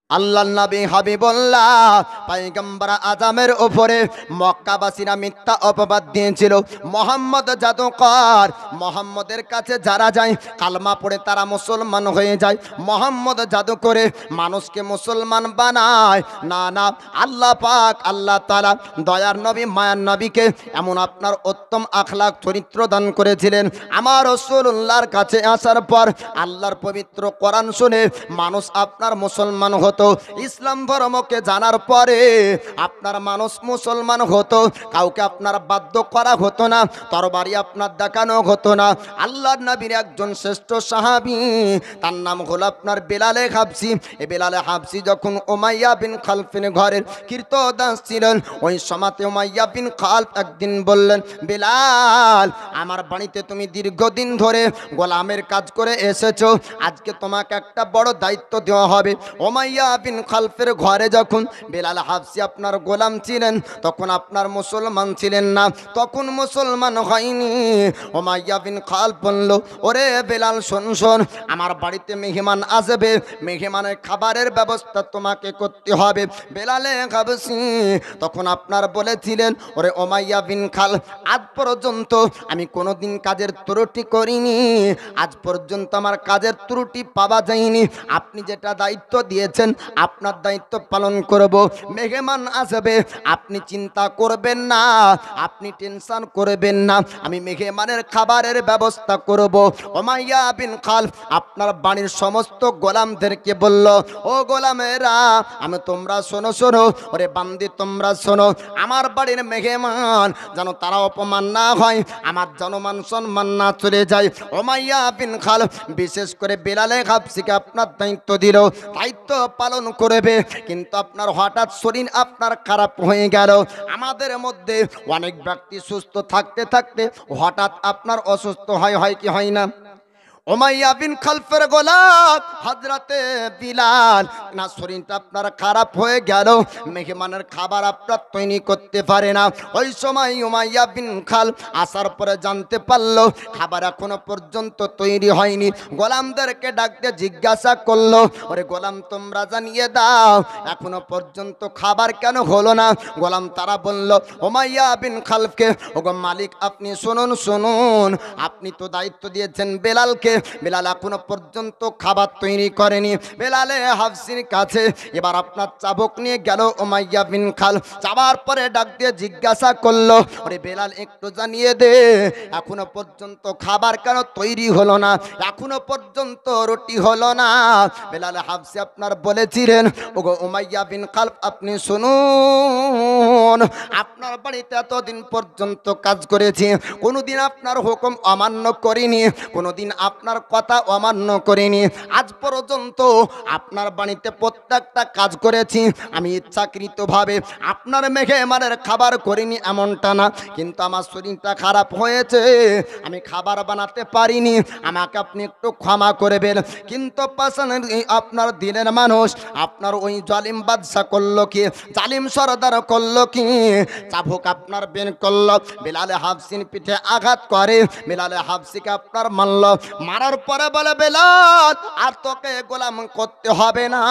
আল্লাহর নবী হাবিবুল্লাহ পয়গম্বর আজমের উপরে মক্কাবাসীরা মিথ্যা অপবাদ দিয়েছিল। মোহাম্মদ জাদুকর, মোহাম্মদের কাছে যারা যায় কালমা পড়ে তারা মুসলমান হয়ে যায়। মোহাম্মদ জাদু করে মানুষকে মুসলমান বানায় না, না। আল্লাহ পাক আল্লাহ তাআলা দয়ার নবী মায়ার নবীকে এমন আপনার উত্তম আখলাক চরিত্র দান করেছিলেন। আমার রাসূলুল্লাহর কাছে আসার পর আল্লাহর পবিত্র কোরআন শুনে মানুষ আপনার মুসলমান হতো। ইসলাম ধর্মকে জানার পরে আপনার মানুষ মুসলমান হতো। কাউকে আপনার বাধ্য করা হতো না, তরবারি আপনার দেখানো হতো না। আল্লাহর নবীর একজন শ্রেষ্ঠ সাহাবী, তার নাম হলো আপনার বেলালে হাবসি। এই বেলালে হাবসি যখন উমাইয়া বিন খালফের ঘরের কীর্তদাস ছিলেন, ওই সময়তে উমাইয়া বিন খালফ একদিন বললেন, বেলাল, আমার বাড়িতে তুমি দীর্ঘদিন ধরে গোলামের কাজ করে এসেছো, আজকে তোমাকে একটা বড় দায়িত্ব দেওয়া হবে। উমাইয়া বিন খালফের ঘরে যখন বেলাল হাবসি আপনার গোলাম ছিলেন, তখন আপনার মুসলমান ছিলেন না, তখন মুসলমান হয়নি। উমাইয়া বিন খালফ বলল, ওরে বেলাল, শোন শোন, আমার বাড়িতে মেহমান আসবে, মেহমানের খাবারের ব্যবস্থা তোমাকে করতে হবে। বেলালে হাবসি তখন আপনার বলেছিলেন, ওরে উমাইয়া বিন খালফ, আজ পর্যন্ত আমি কোনোদিন কাজের ত্রুটি করিনি, আজ পর্যন্ত আমার কাজের ত্রুটি পাওয়া যায়নি। আপনি যেটা দায়িত্ব দিয়েছেন আপনার দায়িত্ব পালন করব। মেহমান আসবে, আপনি চিন্তা করবেন না, আপনি টেনশন করবেন না, আমি মেহমানের খাবারের ব্যবস্থা করব। উমাইয়া বিন খালফ আপনার বাড়ির সমস্ত গোলামদেরকে বলল, ও গোলামেরা, আমি তোমরা শোনো শোনো, ওরে বান্দি তোমরা শোনো, আমার বাড়ির মেহমান যেন তারা অপমান না হয়, আমার জনমান সম্মান না চলে যায়। উমাইয়া বিন খালফ বিশেষ করে বেলালে হাবসিকে আপনার দায়িত্ব দিল, দায়িত্ব পালন করবে। কিন্তু আপনার হঠাৎ শরীর আপনার খারাপ হয়ে গেল। আমাদের মধ্যে অনেক ব্যক্তি সুস্থ থাকতে থাকতে হঠাৎ আপনার অসুস্থ হয় কি হয় না? উমাইয়া বিন খালফের গোলাম হযরতে বিলাল না, শরীরটা আপনার খারাপ হয়ে গেল, মেহমানের খাবার আপনার তৈরি করতে পারে না। ওই সময় উমাইয়া বিন খালফ আসার পরে জানতে পারলো খাবার এখনো পর্যন্ত তৈরি হয়নি। গোলামদেরকে ডাকতে জিজ্ঞাসা করলো, ওরে গোলাম, তোমরা জানিয়ে দাও এখনো পর্যন্ত খাবার কেন হলো না? গোলাম তারা বলল উমাইয়া বিন খালফকে, ওগো মালিক, আপনি শুনুন শুনুন, আপনি তো দায়িত্ব দিয়েছেন বেলালকে, বেলাল এখনো পর্যন্ত খাবার তৈরি করেনি। বেলালে হাবসির কাছে এবার আপনার চাবুক নিয়ে গেল উমাইয়া বিন খালফ। যাওয়ার পরে ডাক দিয়ে জিজ্ঞাসা করলো, ওরে বেলাল, একটু জানিয়ে দে এখনো পর্যন্ত খাবার কেন তৈরি হলো না, এখনো পর্যন্ত রুটি হলো না? বেলাল হাবসি আপনার বলেছিলেন, ওগো উমাইয়া বিন খালফ, আপনি শুনুন, আপনার বাড়িতে এতদিন পর্যন্ত কাজ করেছি, কোনোদিন আপনার হুকুম অমান্য করিনি, কোনোদিন আপনার কথা অমান্য করিনি। আজ পর্যন্ত আপনার বাড়িতে প্রত্যেকটা কাজ করেছি আমি ইচ্ছাকৃতভাবে, আপনার মেহমানের খাবার করিনি এমনটা না। কিন্তু আমার শরীরটা খারাপ হয়েছে, আমি খাবার বানাতে পারিনি, আমাকে আপনি একটু ক্ষমা করবেন। কিন্তু পাশানের আপনার দিনের মানুষ আপনার ওই জালিম বাদশা করলো কি, জালিম সরদার করলো কি, চাবুক আপনার বের করলো, বেলালে হাবসির পিঠে আঘাত করে, বেলালে হাবসিকে আপনার মারল, মারার পরে বলে, বেলাল, আর তোকে গোলাম করতে হবে না,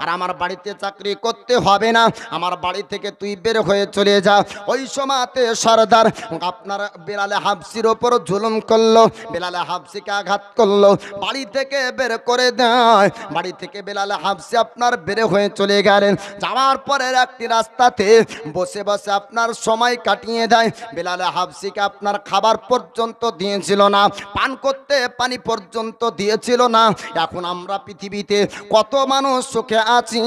আর আমার বাড়িতে চাকরি করতে হবে না, আমার বাড়ি থেকে তুই বের হয়ে চলে যা। ওই সময়তে সরদার আপনার বেলালে হাবসির ওপর জুলুম করলো, বেলালে হাবসিকে আঘাত করলো, বাড়ি থেকে বের করে দেয়। বাড়ি থেকে বেলালে হাবসি আপনার বের হয়ে চলে গেলেন। যাওয়ার পরের একটি রাস্তাতে বসে বসে আপনার সময় কাটিয়ে দেয়। বেলালে হাবসিকে আপনার খাবার পর্যন্ত দিয়েছিল না, পান করতে পানি পর্যন্ত দিয়েছিল না। এখন আমরা পৃথিবীতে কত মানুষ সুখে আছি,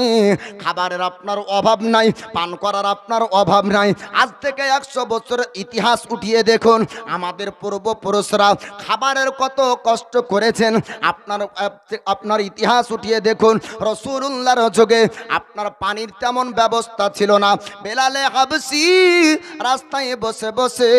খাবারের আপনার অভাব নাই, পান করার আপনার অভাব নাই। আজ থেকে 100 বছরের ইতিহাস উঠিয়ে দেখুন, আমাদের পূর্বপুরুষরা খাবারের কত কষ্ট করেছেন। আপনার ইতিহাস উঠিয়ে দেখুন, রাসূলুল্লাহর যুগে আপনার পানির তেমন ব্যবস্থা ছিল না। বেলালে হাবসি রাস্তায় বসে বসে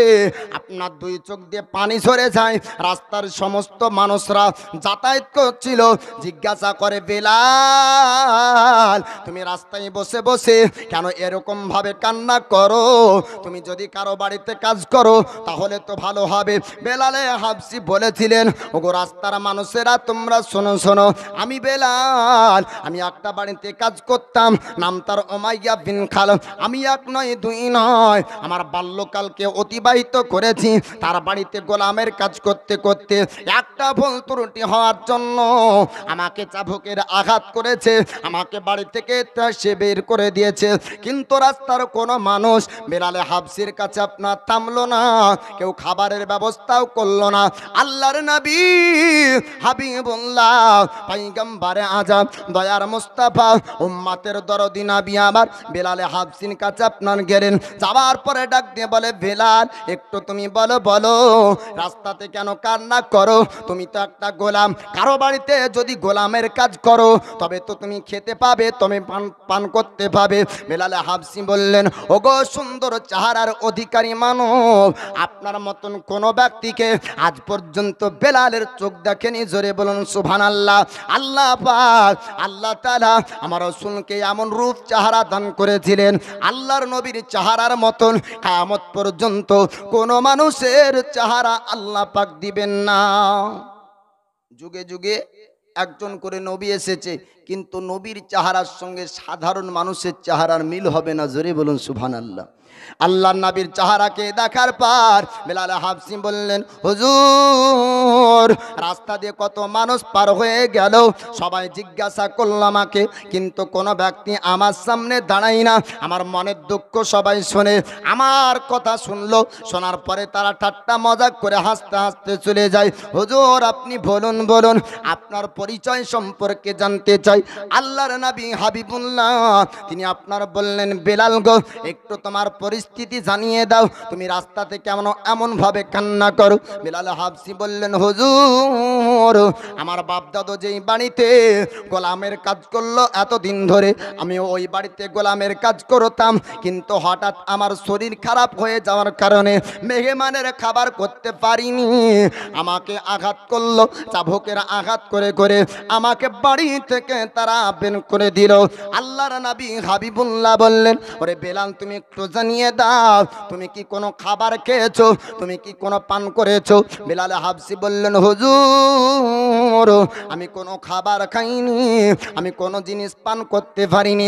আপনার 2 চোখ দিয়ে পানি ঝরে যায়। রাস্তার সমস্ত মানুষরা যাতায়াত করছিল, জিজ্ঞাসা করে, বেলাল, বেলাল তুমি রাস্তায় বসে বসে কেন এরকম ভাবে কান্না করো? তুমি যদি কারো বাড়িতে কাজ করো তাহলে তো ভালো হবে। বেলালে হাবসি বলেছিলেন, ওগো রাস্তার মানুষেরা তোমরা শোনো শোনো, আমি বেলাল আমি একটা বাড়িতে কাজ করতাম, নাম তার উমাইয়া বিন খালদ। আমি এক নয় দুই নয়, আমার বাল্যকালকে অতিবাহিত করেছি তার বাড়িতে গোলামের কাজ করতে করতে। একটা ভুল ত্রুটি হওয়ার জন্য আমাকে চাবুকের আঘাত করেছে, আমাকে বাড়ি থেকে সে বের করে দিয়েছে। কিন্তু রাস্তার কোনো মানুষ বেলালে হাবসির কাছে আপনার থামলো না, কেউ খাবারের ব্যবস্থাও করলো না। আল্লাহর নবী হাবিবুল্লাহ পয়গম্বরে আজম দয়ার মুস্তাফা উম্মতের দরদি নবী আমার বেলালে হাবসির কাছে আপনার গেলেন। যাওয়ার পরে ডাক দিয়ে বলে, বেলাল একটু তুমি বলো বলো রাস্তাতে কেন কান্না করো? তুমি তো একটা গোলাম, কারো বাড়িতে যদি গোলামের কাজ করো তবে তো তুমি খেতে পাবে, তুমি পান করতে পাবে। বেলালে হাবসি বললেন, ওগো সুন্দর চেহারার অধিকারী মানব, আপনার মতন কোনো ব্যক্তিকে আজ পর্যন্ত বেলালের চোখ দেখেনি। জোরে বলুন সুবহানাল্লাহ। আল্লাহ পাক আল্লাহ তাআলা আমার রাসূলকে এমন রূপ চেহারা দান করেছিলেন, আল্লাহর নবীর চেহারার মতন কিয়ামত পর্যন্ত কোনো মানুষের চেহারা আল্লাহ পাক দিবেন না। যুগে যুগে একজন করে নবী এসেছে, কিন্তু নবীর চেহারার সঙ্গে সাধারণ মানুষের চেহারার মিল হবে না। জোরে বলুন সুবহানাল্লাহ। আল্লাহর নবীর চেহারাকে দেখার পর বেলাল হাবসি বললেন, হুজুর রাস্তা দিয়ে কত মানুষ পার হয়ে গেল, সবাই জিজ্ঞাসা করল আমাকে, কিন্তু কোনো ব্যক্তি আমার সামনে দাঁড়ায় না। আমার মনের দুঃখ সবাই শোনে, আমার কথা শুনলো, শোনার পরে তারা ঠাট্টা মজাক করে হাসতে হাসতে চলে যায়। হুজুর আপনি বলুন বলুন আপনার পরিচয় সম্পর্কে জানতে চাই। আল্লাহর নবী হাবিবুল্লাহ তিনি আপনার বললেন, বেলাল গো একটু তোমার পরিস্থিতি জানিয়ে দাও, তুমি রাস্তাতে কেমন এমন ভাবে কান্না করো? বেলাল হাবসি বললেন, হুজুর আমার বাপ দাদু যেই বাড়িতে গোলামের কাজ করলো এতদিন ধরে, আমি ওই বাড়িতে গোলামের কাজ করতাম, কিন্তু হঠাৎ আমার শরীর খারাপ হয়ে যাওয়ার কারণে মেহমানের খাবার করতে পারিনি, আমাকে আঘাত করলো, চাবুকের আঘাত করে করে আমাকে বাড়ি থেকে তারা বের করে দিল। আল্লাহর নবী হাবিবুল্লাহ বললেন, ওরে বেলাল তুমি একটু জানিয়ে দাও, তুমি কি কোনো খাবার খেয়েছো, তুমি কি কোনো পান করেছো? বেলাল হাবসি বললেন, হুজুর আমি কোনো খাবার খাইনি, আমি কোনো জিনিস পান করতে পারিনি।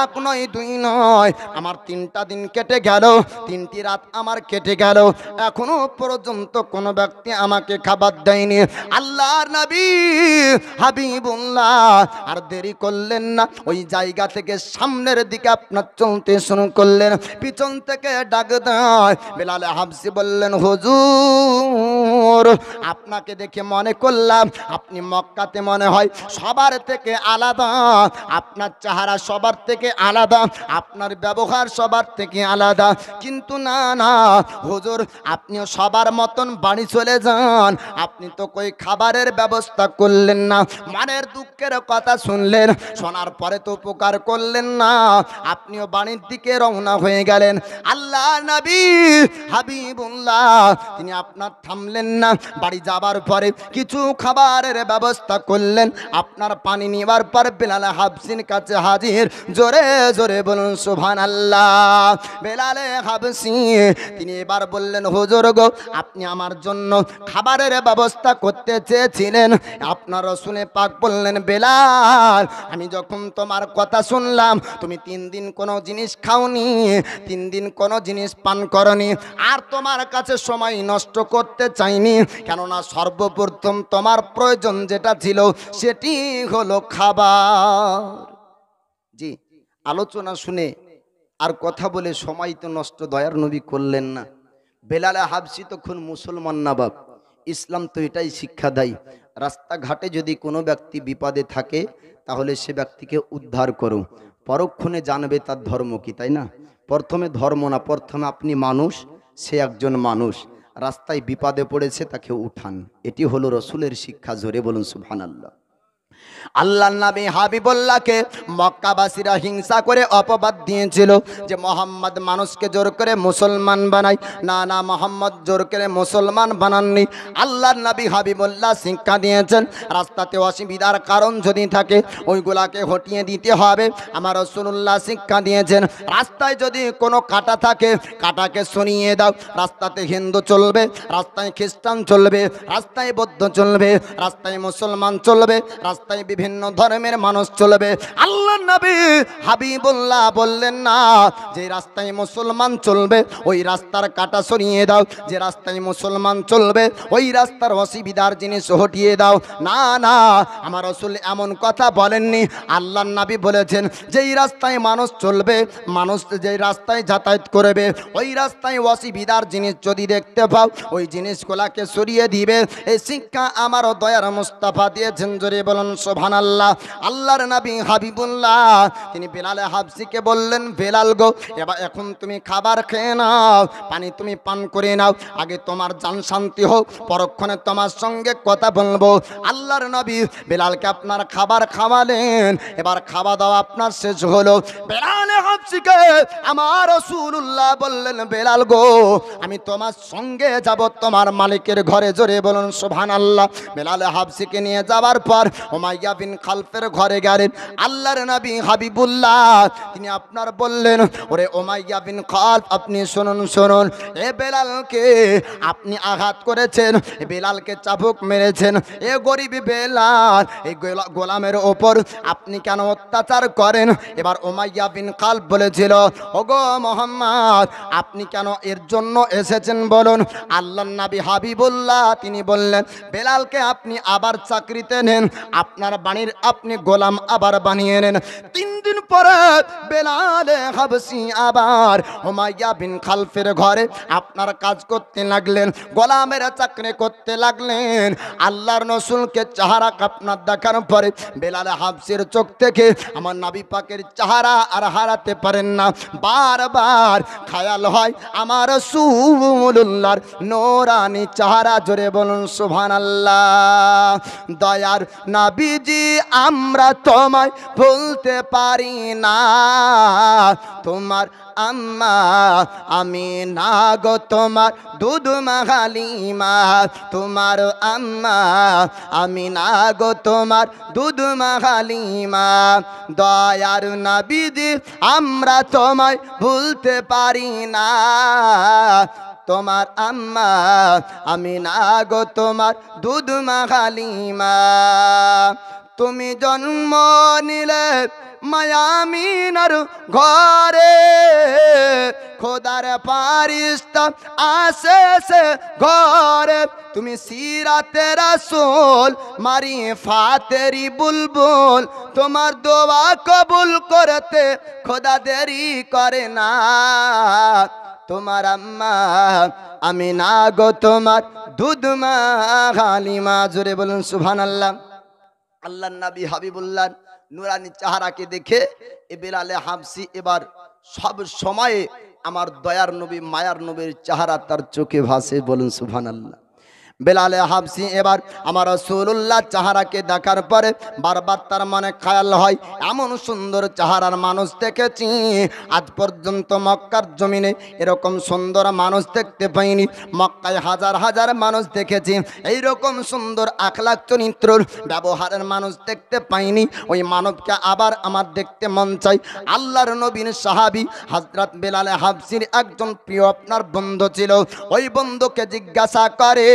এক নয় দুই নয়, আমার 3টা দিন কেটে গেল, 3টি রাত আমার কেটে গেল, এখনো পর্যন্ত কোনো ব্যক্তি আমাকে খাবার দেয়নি। আল্লাহর নবী হাবিবুল্লাহ আর দেরি করলেন না, ওই জায়গা থেকে সামনের দিকে আপনার চলতে শুরু করলেন। পিছন থেকে ডাক দেয় বেলাল হাবসি বললেন, হুজুর আপনাকে দেখে মনে করলাম আপনি মক্কাতে মনে হয় সবার থেকে আলাদা, আপনার চেহারা সবার থেকে আলাদা, আপনার ব্যবহার সবার থেকে আলাদা, কিন্তু না না হুজুর আপনিও সবার মতন বাড়ি চলে যান, আপনি তো কই খাবারের ব্যবস্থা করলেন না। মনের দুঃখের কথা শুনলেন, শোনার পরে তো উপকার করলেন না, আপনিও বাড়ির দিকে রওনা হয়ে গেলেন। আল্লাহ নবী হাবিবুল্লাহ তিনি আপনার থামলেন না, বাড়ি যাবার পরে কিছু খাবারের ব্যবস্থা করলেন। আপনার পানি নেবার পর বেলাল হাবসির কাছে হাজির। জোরে জোরে বলুন সুবহানাল্লাহ। বেলাল হাবসি তিনি এবার বললেন, হুজুর গো আপনি আমার জন্য খাবারের ব্যবস্থা করতে চেয়েছিলেন। আপনার রাসূল পাক বললেন, বেলাল আমি যখন তোমার কথা শুনলাম তুমি 3 দিন কোনো জিনিস খাওনি, 3 দিন কোনো জিনিস পান করনি, আর তোমার কাছে সময় নষ্ট করতে চাইনি, কেননা সর্বপ্রথম তোমার প্রয়োজন যেটা ছিল সেটি হলো খাবার। জি আলোচনা শুনে আর কথা বলে সময় তো নষ্ট দয়ার নবী করলেন না। বেলাল হাবসি তখন মুসলমান না বাপ, ইসলাম তো এটাই শিক্ষা দেয়, রাস্তাঘাটে যদি কোনো ব্যক্তি বিপদে থাকে তাহলে সে ব্যক্তিকে উদ্ধার করো, পরক্ষণে জানবে তার ধর্ম কি, তাই না? প্রথমে ধর্ম না, প্রথমে আপনি মানুষ, সে একজন মানুষ, রাস্তায় বিপদে পড়েছে তাকে উঠান, এটি হলো রসুলের শিক্ষা। জোরে বলুন সুবহানাল্লাহ। আল্লাহর নবী হাবিবুল্লাহকে মক্কাবাসীরা হিংসা করে অপবাদ দিয়েছিল যে মোহাম্মদ মানুষকে জোর করে মুসলমান বানায়। না না, মোহাম্মদ জোর করে মুসলমান বানাননি। আল্লাহর নবী হাবিবুল্লাহ শিক্ষা দিয়েছেন রাস্তাতে অসুবিধার কারণ যদি থাকে ওইগুলাকে হটিয়ে দিতে হবে। আমার রাসূলুল্লাহ শিক্ষা দিয়েছেন রাস্তায় যদি কোনো কাঁটা থাকে কাঁটাকে সরিয়ে দাও। রাস্তাতে হিন্দু চলবে, রাস্তায় খ্রিস্টান চলবে, রাস্তায় বৌদ্ধ চলবে, রাস্তায় মুসলমান চলবে, রাস্তায় বিভিন্ন ধর্মের মানুষ চলবে। আল্লাহর নবী হাবিবুল্লাহ বললেন না যে রাস্তায় মুসলমান চলবে ওই রাস্তার কাঁটা সরিয়ে দাও, যে রাস্তায় মুসলমান চলবে ওই রাস্তার অসুবিধার জিনিস হটিয়ে দাও। না না, আমার রাসূল এমন কথা বলেননি। আল্লাহর নবী বলেছেন যেই রাস্তায় মানুষ চলবে, মানুষ যেই রাস্তায় যাতায়াত করবে ওই রাস্তায় অসুবিধার জিনিস যদি দেখতে পাও ওই জিনিসগুলাকে সরিয়ে দিবে। এই শিক্ষা আমার দয়ার মুস্তাফা দিয়েছেন। জোরে বলুন সুবহানাল্লাহ। আল্লাহর নবী হাবিবুল্লাহ তিনি বেলালে হাবসিকে বললেন, বেলাল গো, এবার এখন তুমি খাবার খেয়ে নাও, পানি তুমি পান করে নাও, আগে তোমার জান শান্তি হোক, পরক্ষণে তোমার সঙ্গে কথা বলবো। আল্লাহর নবী বেলালকে আপনার খাবার খাওয়ালেন। এবার খাওয়া দাওয়া আপনার শেষ হলো। বেলালে হাবসিকে আমার রাসূলুল্লাহ বললেন, বেলাল গো, আমি তোমার সঙ্গে যাব তোমার মালিকের ঘরে। জোরে বলুন সুবহানাল্লাহ। বেলালে হাবসিকে নিয়ে যাবার পর উমাইয়া বিন খালফের ঘরে গেলেন। আল্লাহর নবী হাবিবুল্লাহ তিনি আপনার বললেন, ওরে উমাইয়া বিন খালফ, আপনি শুনুন শুনুন, এ বেলালকে আপনি আঘাত করেছেন, এ বেলালকে চাবুক মেরেছেন, এ গরিব বেলাল, এই গোলামের ওপর আপনি কেন অত্যাচার করেন? এবার উমাইয়া বিন খালফ বলেছিল, ওগো মুহাম্মদ, আপনি কেন এর জন্য এসেছেন বলুন। আল্লাহর নবী হাবিবুল্লাহ তিনি বললেন, বেলালকে আপনি আবার চাকরিতে নেন, আপনার বাণীর আপনি গোলাম আবার বানিয়ে নেন। 3 দিন পরে বেলালে হাবসি আবার উমাইয়া বিন খালফের ঘরে আপনার কাজ করতে লাগলেন, গোলামের চাকরি করতে লাগলেন। আল্লাহর রাসূলকে চেহারা আপনার দেখার পরে বেলালে হাবসির চোখ থেকে আমার নবী পাকের চেহারা আর হারাতে পারেন না। বারবার খেয়াল হয় আমার রাসূলুল্লাহর নূরানি চেহারা। জোরে বলুন সুবহানাল্লাহ। দয়ার নবীজি আমরা তোমায় ভুলতে পারি না, তোমার আম্মা আমি না গো তোমার দুধ মাখালিমা, তোমার আম্মা আমি না গো তোমার দুধ মাখালিমা। দয়ার নবীজি আমরা তোমায় ভুলতে পারি না, তোমার আম্মা আমি না গো তোমার দুধ মাখালিমা। তুমি জন্ম নিলে মায়ামিনার ঘরে, খোদার ফারিস্তা আসে সে ঘরে, তুমি সিরাতে রাসূল মারিফাতেরি বুলবুল, তোমার দোয়া কবুল করতে খোদা দেরি করে না, তোমার আম্মা আমি না গো তোমার দুধ মা হালিমা। জোরে বলুন সুবহানাল্লাহ। আল্লাহর নবী হাবিবুল্লাহ নুরানি চেহারাকে দেখে এ বেলালে হাবসি এবার সব সময়ে আমার দয়ার নবী মায়ার নবীর চেহারা তার চোখে ভাসে। বলুন সুবহানাল্লাহ। বেলালে হাবসি এবার আমার রাসূলুল্লাহ চেহারাকে দেখার পরে বারবার তার মনে খেয়াল হয়, এমন সুন্দর চেহারার মানুষ দেখেছি আজ পর্যন্ত মক্কার জমিনে এরকম সুন্দর মানুষ দেখতে পাইনি। মক্কায় হাজার হাজার মানুষ দেখেছি, এইরকম সুন্দর আখলাক চরিত্রর ব্যবহারের মানুষ দেখতে পাইনি। ওই মানবকে আবার আমার দেখতে মন চাই। আল্লাহর নবীর সাহাবী হযরত বেলালে হাবসির একজন প্রিয় আপনার বন্ধু ছিল। ওই বন্ধুকে জিজ্ঞাসা করে,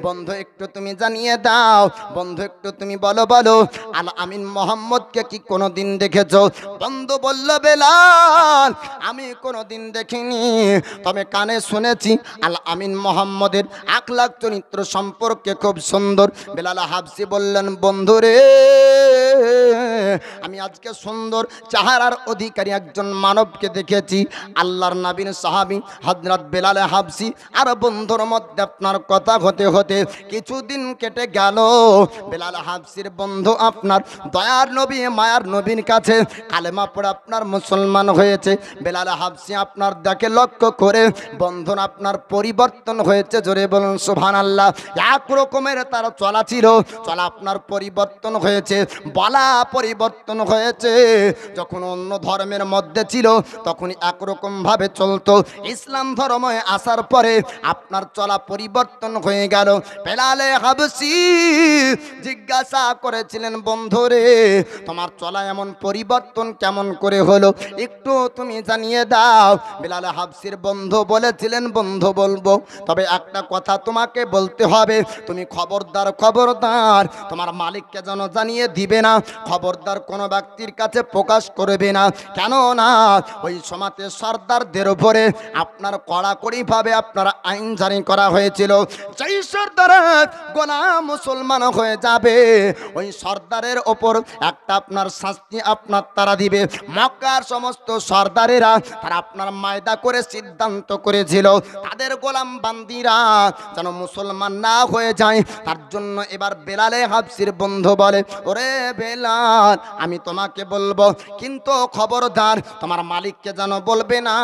বন্ধু একটু তুমি জানিয়ে দাও, বন্ধু একটু তুমি বলো বলো আল আমিন মোহাম্মদকে কি কোনোদিন দেখেছো? বন্ধু বলল, বেলাল আমি কোনোদিন দেখিনি, তবে কানে শুনেছি আল আমিন মোহাম্মদের আখলাক চরিত্র সম্পর্কে খুব সুন্দর। বেলাল হাবসি বললেন, বন্ধুরে আমি আজকে সুন্দর চেহারার অধিকারী একজন মানবকে দেখেছি। আল্লাহর নবীর সাহাবী হযরত বেলাল হাবসি আর বন্ধুর মধ্যে আপনার কথা হতে হতে কিছুদিন কেটে গেল। বেলাল হাবসির বন্ধু আপনার দয়ার নবী মায়ার নবীর কাছে কালেমা পড়ে আপনার মুসলমান হয়েছে। বেলাল হাবসি আপনার দেখে লক্ষ্য করে বন্ধন আপনার পরিবর্তন হয়েছে, জোরে বলুন সুবহানাল্লাহ। এক রকমের তার চলা ছিল, চলা আপনার পরিবর্তন হয়েছে, বলা পরিবর্তন হয়েছে। যখন অন্য ধর্মের মধ্যে ছিল তখন একরকম ভাবে চলতো, ইসলাম ধর্মে আসার পরে আপনার চলা পরিবর্তন হয়ে গেল। বেলাল হাবসি জিজ্ঞাসা করেছিলেন, বন্ধুরে তোমার চলা এমন পরিবর্তন কেমন করে হলো, একটু তুমি জানিয়ে দাও। বেলাল হাবসির বন্ধু বলেছিলেন, বন্ধু বলবো, তবে একটা কথা তোমাকে বলতে হবে, তুমি খবরদার খবরদার তোমার মালিককে যেন জানিয়ে দিবে না, খবরদার কোনো ব্যক্তির কাছে প্রকাশ করবে না। কেন না ওই সমাজে সর্দারদের উপরে আপনার কড়াকড়িভাবে আপনার আইন জারি করা হয়েছিল। যেই সর্দারের গোলাম মুসলমান হয়ে যাবে ওই সর্দারের ওপর একটা আপনার শাস্তি আপনার তারা দিবে। মক্কার সমস্ত সর্দারেরা তারা আপনার মায়দা করে সিদ্ধান্ত করেছিল তাদের গোলাম বান্দিরা যেন মুসলমান না হয়ে যায়। তার জন্য এবার বেলালে হাবসির বন্ধু বলে, ওরে বেলাল আমি তোমাকে বলবো, কিন্তু খবরদার তোমার মালিককে যেন বলবে না,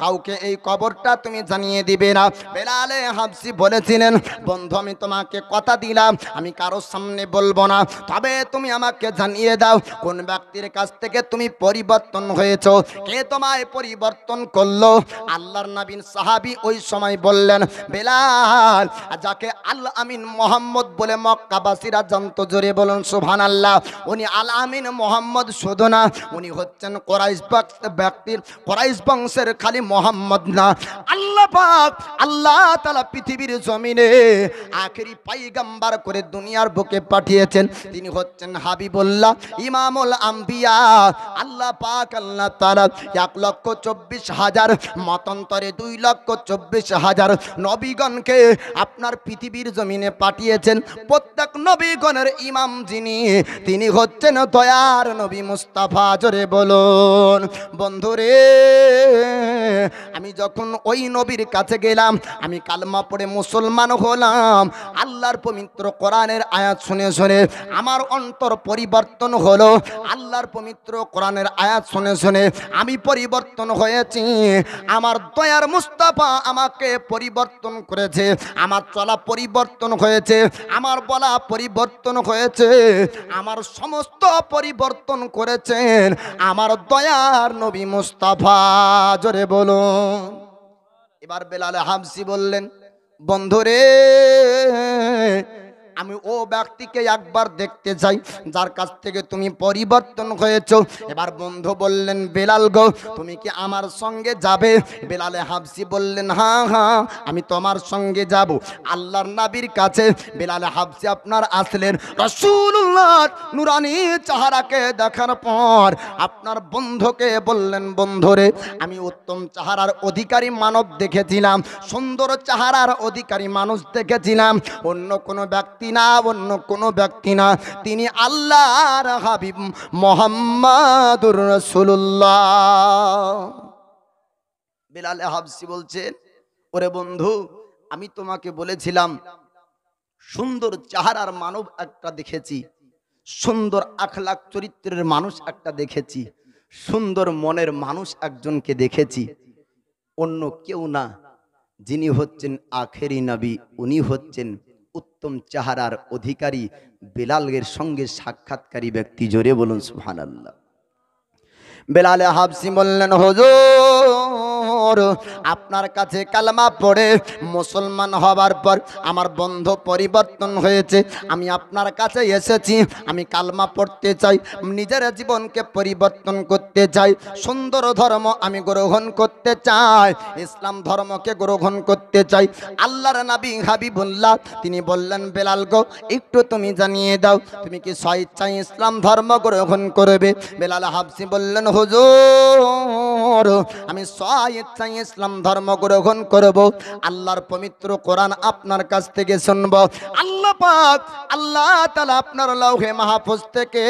কাউকে এই খবরটা তুমি জানিয়ে দিবে না। বেলালে হাবসি বলেছিলেন, বন্ধু আমি তোমাকে কথা দিলাম আমি কারোর সামনে বলবো না, তবে তুমি আমাকে জানিয়ে দাও কোন ব্যক্তির কাছ থেকে তুমি পরিবর্তন হয়েছো, কে তোমায় পরিবর্তন করলো। আল্লাহর নবীর সাহাবী ওই সময় বললেন, বেলাল যাকে আল আমিন মোহাম্মদ বলে মক্কাবাসীরা জানতো, জোরে বলুন সুবহানাল্লাহ। উনি আল আমিন মোহাম্মদ শুধু না, উনি হচ্ছেন কোরাইশ বংশের খালি মোহাম্মদ না, আল্লাহ পাক আল্লাহ তাআলা পৃথিবীর জমিনে আখেরি পয়গম্বর করে দুনিয়ার বুকে পাঠিয়েছেন। তিনি হচ্ছেন হাবিবুল্লাহ ইমামুল আম্বিয়া। আল্লাহ পাক আল্লাহ তাআলা 1,24,000 মতান্তরে 2,24,000 নবীগণকে আপনার পৃথিবীর জমিনে পাঠিয়েছেন। প্রত্যেক নবীগণের ইমাম যিনি, তিনি হচ্ছেন দয়ার নবী মুস্তাফা, জোরে বলুন। বন্ধুরে আমি যখন ওই নবীর কাছে গেলাম, আমি কালমা পড়ে মুসলমান হলাম, আল্লাহর পবিত্র কোরআনের আয়াত শুনে শুনে আমার অন্তর পরিবর্তন হলো। আল্লাহর পবিত্র কোরআনের আয়াত শুনে শুনে আমি পরিবর্তন হয়েছি। আমার দয়ার মুস্তাফা আমাকে পরিবর্তন করেছে, আমার চলা পরিবর্তন হয়েছে, আমার বলা পরিবর্তন হয়েছে, আমার সমস্ত পরিবর্তন করেছেন আমার দয়ার নবী মুস্তাফা, জোরে বলুন। এবার বেলাল হাবসি বললেন, বন্ধুরে আমি ও ব্যক্তিকে একবার দেখতে চাই যার কাছ থেকে তুমি পরিবর্তন হয়েছো। এবার বন্ধু বললেন, বেলাল গো তুমি কি আমার সঙ্গে যাবে? বেলালে হাবসি বললেন, হ্যাঁ হ্যাঁ আমি তোমার সঙ্গে যাব। আল্লাহর নবীর কাছে বেলালে হাবসি আপনার আসলেন। রাসূলুল্লাহ নুরানি চেহারাকে দেখার পর আপনার বন্ধুকে বললেন, বন্ধুরে আমি উত্তম চেহারার অধিকারী মানব দেখেছিলাম, সুন্দর চেহারার অধিকারী মানুষ দেখেছিলাম, অন্য কোনো ব্যক্তি না, অন্য কোনো ব্যক্তি না, তিনি আল্লাহর হাবিব মুহাম্মাদুর রাসূলুল্লাহ। বেলাল হাবসি বলছেন, ওরে বন্ধু আমি তোমাকে বলেছিলাম সুন্দর চেহারার মানব একটা দেখেছি, সুন্দর আখলাক চরিত্রের মানুষ একটা দেখেছি, সুন্দর মনের মানুষ একজনকে দেখেছি, অন্য কেউ না, যিনি হচ্ছেন আখেরি নবী, উনি হচ্ছেন উত্তম চেহারার অধিকারী বেলালের সঙ্গে সাক্ষাৎকারী ব্যক্তি, জোরে বলুন সুবহানাল্লাহ। বেলাল হাবসি বললেন, হুজুর আপনার কাছে কালেমা পড়ে মুসলমান হবার পর আমার বন্ধু পরিবর্তন হয়েছে, আমি আপনার কাছে এসেছি, আমি কালেমা পড়তে চাই, নিজের জীবনকে পরিবর্তন করতে চাই, সুন্দর ধর্ম আমি গ্রহণ করতে চাই, ইসলাম ধর্মকে গ্রহণ করতে চাই। আল্লাহর নবী হাবিবুল্লাহ তিনি বললেন, বেলাল গো একটু তুমি জানিয়ে দাও তুমি কি স্বেচ্ছায় ইসলাম ধর্ম গ্রহণ করবে? বেলাল হাবসি বললেন, হুজুর আমি স্বেচ্ছায় ইসলাম ধর্ম গ্রহণ করব, আল্লাহর পবিত্র কোরআন আপনার কাছ থেকে শুনব। আল্লাহ পাক আল্লাহ তাআলা আপনার লৌহে মাহফুজ থেকে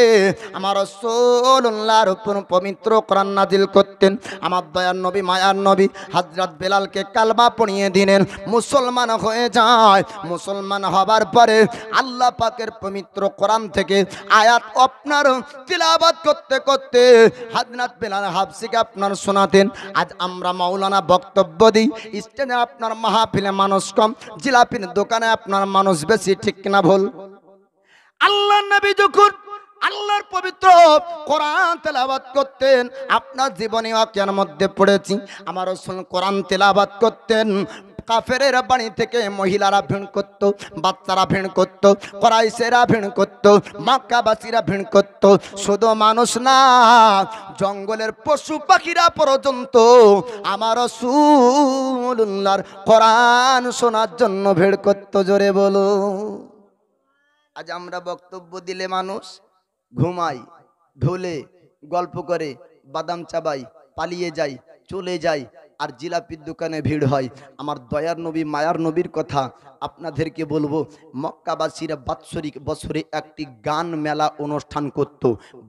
আমার রাসূলুল্লাহর উপর পবিত্র কোরআন নাজিল করতেন। আমার দয়ার নবী মায়ার নবী হযরত বেলালকে কালমা পড়িয়ে দিলেন, মুসলমান হয়ে যায়। মুসলমান হবার পরে আল্লাহ পাকের পবিত্র কোরআন থেকে আয়াত আপনার তিলাওয়াত করতে করতে হযরত বেলাল হাবশিকে আপনার শোনাতেন। আজ আমরা মাওলানা বক্তব্য দিই, স্টেজে আপনার মাহফিলে মানুষ কম, জিলাপির দোকানে আপনার মানুষ বেশি, ঠিক কিনা ভুল? আল্লাহ নবী যখন আল্লাহর পবিত্র কোরআন তেলাওয়াত করতেন, আপনার জীবনে ওয়াকিয়ার মধ্যে পড়েছি, আমার রাসূল কোরআন তেলাওয়াত করতেন। কাফেরের বাড়ি থেকে মহিলারা ভিড় করত, বাচ্চারা ভিড় করত, কুরাইশেরা ভিড় করত, মক্কাবাসীরা ভিড় করত। শুধু মানুষ না, জঙ্গলের পশু পাখিরা পর্যন্ত আমার রাসূলুল্লাহর কোরআন শোনার জন্য ভিড় করত। জোরে বলো। আজ আমরা বক্তব্য দিলে মানুষ ঘুমাই, ঢোলে, গল্প করে, বাদাম চাবাই, পালিয়ে যায়, চলে যায়, আর জিলাপির দোকানে ভিড় হয়। আমার দয়ার নবী মায়ার নবীর কথা আপনাদেরকে বলবো, মক্কাবাসীরা বাৎসরিক বছরে একটি গান মেলা অনুষ্ঠান করত,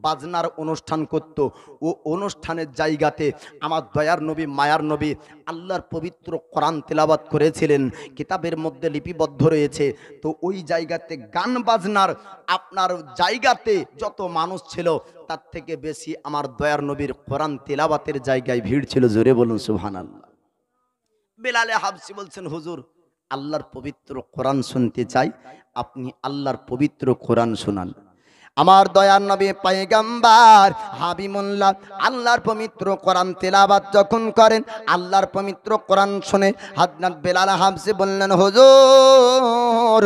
বাজনার অনুষ্ঠান করত। ও অনুষ্ঠানের জায়গাতে আমার দয়ার নবী মায়ার নবী আল্লাহর পবিত্র কোরআন তেলাওয়াত করেছিলেন, কিতাবের মধ্যে লিপিবদ্ধ রয়েছে। তো ওই জায়গাতে গান বাজনার আপনার জায়গাতে যত মানুষ ছিল, তার থেকে বেশি আমার দয়ার নবীর কোরআন তেলাওয়াতের জায়গায় ভিড় ছিল। জোরে বলুন সুবহানাল্লাহ। বেলালে হাবশি বলছেন, হুজুর আল্লাহর পবিত্র কোরআন শুনতে চাই, আপনি আল্লাহর পবিত্র কোরআন শোনান। আমার দয়ার নবী পয়গম্বর হাবিবুল্লাহ আল্লাহর পবিত্র কোরআন তেলাওয়াত যখন করেন, আল্লাহর পবিত্র কোরআন শুনে হযরত বেলাল হাবশি বললেন, হুজুর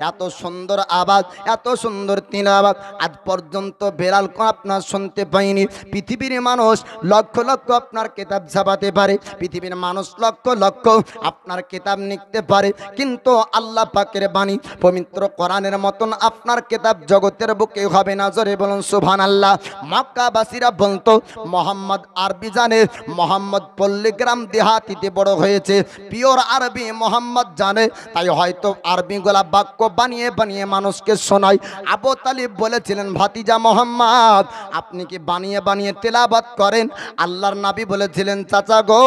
এত সুন্দর আওয়াজ, এত সুন্দর তেলাওয়াত আজ পর্যন্ত বেলাল আপনার শুনতে পাইনি। পৃথিবীর মানুষ লক্ষ লক্ষ আপনার কিতাব ছাপাতে পারে, পৃথিবীর মানুষ লক্ষ লক্ষ আপনার কিতাব লিখতে পারে, কিন্তু আল্লাহ পাকের বাণী পবিত্র কোরআনের মতন আপনার কিতাব জগতের বুকে হবে না। জোরে বলুন সুবহানাল্লাহ। মক্কাবাসীরা বলতো মোহাম্মদ আরবি জানে, মোহাম্মদ পল্লীগ্রাম দেহাতিতে বড় হয়েছে, পিওর আরবি মোহাম্মদ জানে, তাই হয়তো আরবিগুলা বাক্য বানিয়ে বানিয়ে মানুষকে শোনায়। আবু তালিব বলেছিলেন, ভাতিজা মোহাম্মদ আপনি কি বানিয়ে বানিয়ে তেলাওয়াত করেন? আল্লাহর নবী বলেছিলেন, চাচা গো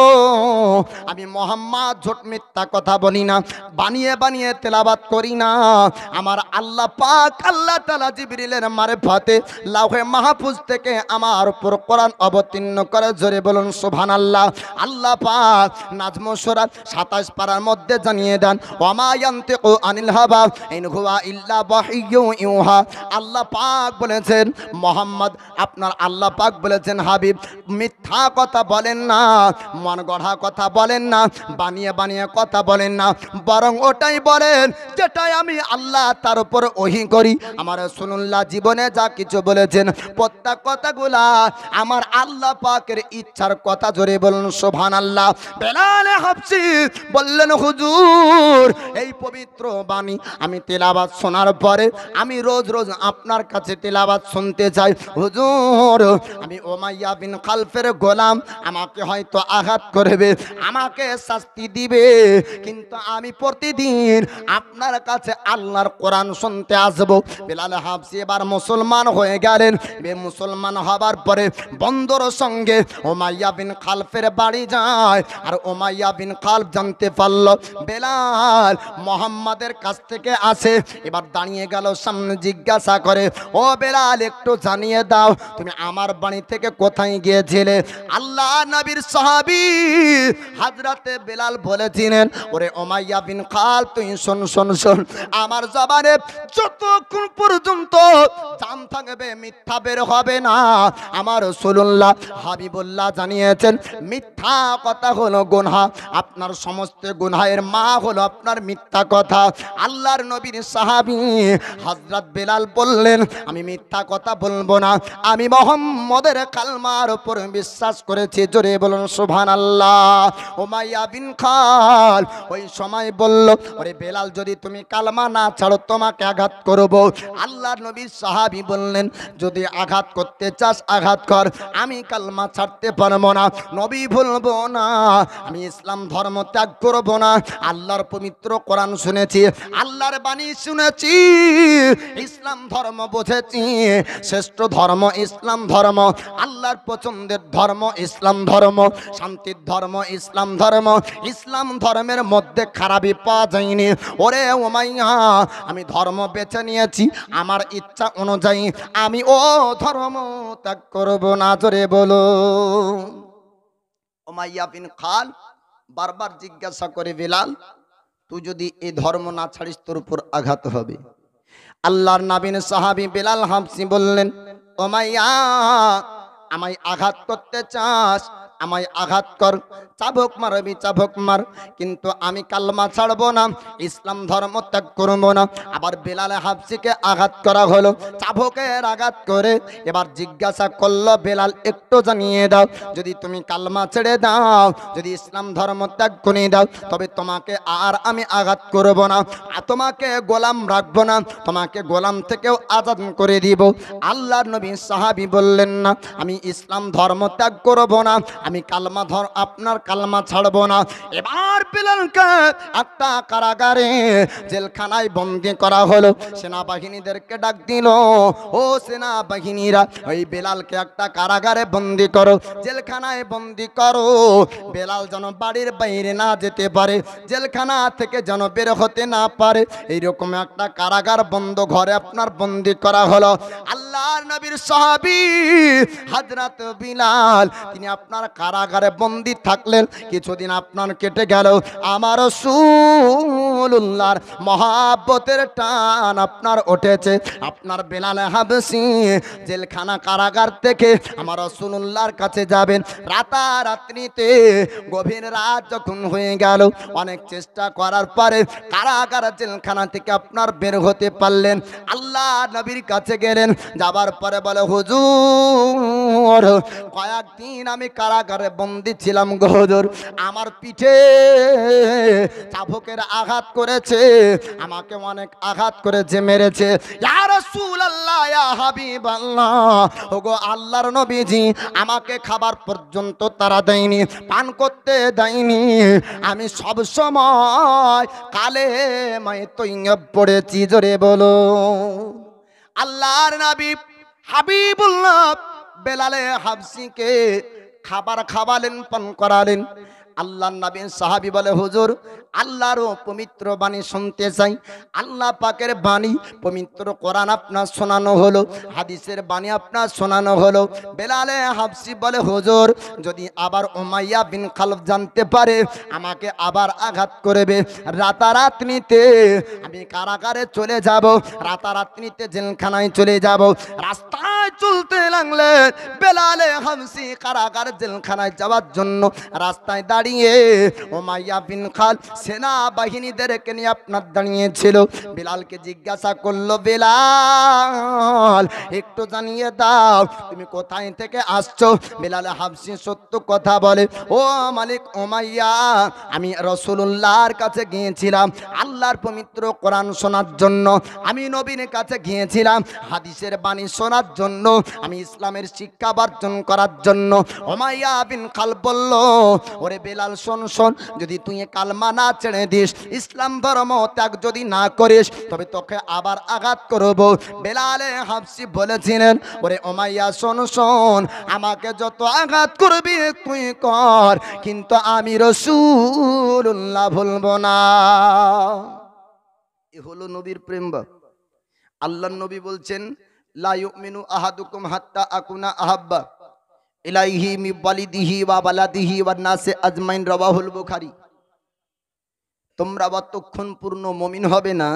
আমি মোহাম্মদ ঝুট মিথ্যা কথা বলি না, বানিয়ে বানিয়ে তেলাওয়াত করি না। আমার আল্লাহ পাক আল্লাহ তাআলা জিবরিলের মারফতে লাউহে মাহফুজ থেকে আমার উপর কোরআন অবতীর্ণ করে। জোরে বলুন সুবহানাল্লাহ। আল্লাহ পাক নাজম সূরা 27 পারার মধ্যে জানিয়ে দেন, ওয়ামা ইয়ানতিকু আনিল হাওয়া ইন হুয়া ইল্লা ওয়াহিয়্যু ইউহা। আল্লাহ পাক বলেছেন, মোহাম্মদ আপনার আল্লাহ পাক বলেছেন, হাবিব মিথ্যা কথা বলেন না, মন গড়া কথা বলেন না, বানিয়ে বানিয়ে কথা বলেন না, বরং ওটাই বলেন যেটাই আমি আল্লাহ তার উপর ওহী করি। আমার রাসূলুল্লাহ জীবনে যা কিছু বলেছেন প্রত্যেক কথাগুলা আমার আল্লাহ পাকের ইচ্ছার কথা। জোরে বলুন সুবহানাল্লাহ। বেলাল হাবশি বললেন, হুজুর এই পবিত্র বাণী আমি তেলাওয়াত শোনার পরে আমি রোজ রোজ আপনার কাছে তেলাওয়াত শুনতে চাই। হুজুর আমি উমাইয়া বিন খালফের গোলাম, আমাকে হয়তো আঘাত করবে, আমাকে শাস্তি দিবে, কিন্তু আমি প্রতিদিন আপনার কাছে আল্লাহর কোরআন শুনতে আসবো। বেলাল হাবশি এবার মুসলমান হয়ে গেলেন। মুসলমান হবার পরে বন্দর সঙ্গে উমাইয়া বিন খালফের বাড়ি যায়, আর উমাইয়া বিন খালফ জানতে পারল বেলাল মোহাম্মদের কাছ থেকে আসে। এবার দাঁড়িয়ে গেল, সামনে জিজ্ঞাসা করে, ও বেলাল একটু জানিয়ে দাও তুমি আমার বাড়ি থেকে কোথায় গিয়েছিলে? আল্লাহ নবীর সাহাবী হযরতে বেলাল বলেছিলেন, ওরে উমাইয়া বিন খালফ তুই শোন শোন শোন, আমার জবানে যতক্ষণ পর্যন্ত জান থাকবে মিথ্যা বের হবে না। আমার রাসূলুল্লাহ হাবিবুল্লাহ জানিয়েছেন, মিথ্যা কথা হলো গুনাহ, আপনার সমস্ত গুনাহের মা হলো আপনার মিথ্যা কথা। আল্লাহর নবীর সাহাবী হযরত বেলাল বললেন, আমি মিথ্যা কথা বলবো না, আমি মুহাম্মদের কালমার উপর বিশ্বাস করেছি। জোরে বলুন সুবহানাল্লাহ। উমাইয়া বিন খালফ ওই সময় বলল, ওরে বেলাল যদি তুমি কালমা না ছাড়ো তোমাকে আঘাত করব। আল্লাহর নবীর সাহাবী বললেন, যদি আঘাত করতে চাস আঘাত কর, আমি কালমা ছাড়তে পারবো না, নবী ভুলবো না, আমি ইসলাম ধর্ম ত্যাগ করবো না। আল্লাহর পবিত্র কোরআন শুনেছি, আল্লাহর বাণী শুনেছি, ইসলাম ধর্ম বুঝেছি, শ্রেষ্ঠ ধর্ম ইসলাম ধর্ম, আল্লাহর পছন্দের ধর্ম ইসলাম ধর্ম, শান্তির ধর্ম ইসলাম ধর্ম, ইসলাম ধর্মের মধ্যে খারাপই পাওয়া যায়নি। ওরে উমাইয়া, আমি ধর্ম বেছে নিয়েছি, আমার ইচ্ছা অনুযায়ী আমি ও ধর্ম ত্যাগ করব না। জোরে বলো। উমাইয়া বিন খাল বারবার জিজ্ঞাসা করে, বিলাল তুই যদি এই ধর্ম না ছাড়িস তোর উপর আঘাত হবে। আল্লাহর নবীর সাহাবী বিলাল হাবশী বললেন, উমাইয়া আমায় আঘাত করতে চাস, আমায় আঘাত কর, চাবুক মারবি চাবুক মার, কিন্তু আমি কালমা ছাড়বো না, ইসলাম ধর্ম ত্যাগ করবো না। আবার বিলাল হাবশীকে আঘাত করা হলো, চাবুকের আঘাত করে। এবার জিজ্ঞাসা করলো, বেলাল একটু জানিয়ে দাও, যদি তুমি কালমা ছেড়ে দাও, যদি ইসলাম ধর্ম ত্যাগ করে দাও, তবে তোমাকে আর আমি আঘাত করব না, আর তোমাকে গোলাম রাখবো না, তোমাকে গোলাম থেকেও আজাদ করে দিব। আল্লাহর নবী সাহাবী বললেন, না আমি ইসলাম ধর্ম ত্যাগ করব না, আমি কালমা আপনার কালমা ছাড়বো না। এবার বিলালকে একটা কারাগারে জেলখানায় বন্দী করা হলো। সেনাবাহিনীদেরকে ডাক দিল, ও সেনাবাহিনীরা, ওই বেলালকে একটা কারাগারে বন্দী করো, জেলখানায় বন্দী করো, বেলাল যেন বাড়ির বাইরে না যেতে পারে, জেলখানা থেকে যেন বের হতে না পারে, এইরকম একটা কারাগার বন্ধ ঘরে আপনার বন্দী করা হলো। আল্লাহর নবীর সাহাবী হযরত বিলাল, তিনি আপনার কারাগারে বন্দী থাকলেন। কিছুদিন আপনার কেটে গেল, আমার রাসূলুল্লাহর মহাব্বতের টান আপনার উঠেছে। আপনার বেলাল হাবশী জেলখানা কারাগার থেকে আমার রাসূলুল্লাহর কাছে যাবেন। রাতারাত্রিতে গভীর রাত যখন হয়ে গেল, অনেক চেষ্টা করার পরে কারাগার জেলখানা থেকে আপনার বের হতে পারলেন। আল্লাহ নবীর কাছে গেলেন, যাবার পরে বলে, হুজুর কয়েকদিন আমি কারাগারে বন্দী ছিলাম গো হুজুর, আমার পিঠে চাবুকের আঘাত করেছে, আমাকে অনেক আঘাত করেছে, মেরেছে। ইয়া রাসূলুল্লাহ, ইয়া হাবিবাল্লাহ, ওগো আল্লাহর নবীজি, আমাকে খাবার পর্যন্ত তারা দেয়নি, পান করতে দেয়নি, আমি সব সময় কালেমায়ে তৈয়ব পড়েছি। জোরে বলো। আল্লাহর নবী হাবিবুল্লাহ বেলালে হাবশীকে খাবার খাওয়ালেন, পান করালেন। আল্লাহর নবী সাহাবী বলে, হুজুর আল্লাহর পবিত্র বাণী শুনতে চাই। আল্লাহ পাকের বাণী পবিত্র কোরআন আপনার শোনানো হলো, হাদিসের বাণী আপনার শোনানো হলো। বেলালে হাবশী বলে, হুজুর যদি আবার উমাইয়া বিন খালফ জানতে পারে, আমাকে আবার আঘাত করবে, রাতারাত্রিতে আমি কারাগারে চলে যাব, রাতারাত্রিতে জেলখানায় চলে যাব। রাস্তায় চলতে লাগলেন বেলালে হাবশী কারাগার জেলখানায় যাওয়ার জন্য। রাস্তায় দাঁড়িয়ে উমাইয়া বিন খাল সেনাবাহিনীদেরকে নিয়ে আপনার দাঁড়িয়েছিল। বেলালকে জিজ্ঞাসা করলো, বেলাল একটু জানিয়ে দাও তুমি কোথায় থেকে আসছো। বেলাল হাবশী সত্য কথা বলে, ও মালিক উমাইয়া, আমি রাসূলুল্লাহর কাছে গিয়েছিলাম আল্লাহর পবিত্র কোরআন শোনার জন্য, আমি নবীর কাছে গিয়েছিলাম হাদিসের বাণী শোনার জন্য, আমি ইসলামের শিক্ষা বর্জন করার জন্য। উমাইয়া বিন খাল বলল, ওরে বেলাল শোন শোন, যদি তুই কালমা না ছেড়ে দিস, ইসলাম ধর্ম ত্যাগ যদি না করিস, তবে তোকে আবার আঘাত করব। বেলালে হাবশী বলেছিলেন, ওরে উমাইয়া শোন শোন, আমাকে যত আঘাত করবি তুই কর, কিন্তু আমি রাসূলুল্লাহ ভুলব না। এ হলো নবীর প্রেম। আল্লাহর নবী বলছেন, লা ইউমিনু আহাদুকুম হাত্তা আকুনা আহাব্বা ইলাইহি মিন ওয়ালিদিহি ওয়া বালাদিহি ওয়ান নাসি আজমাইন, রাওয়াহুল বুখারী। তোমরা ততক্ষণ পূর্ণ মুমিন হবে না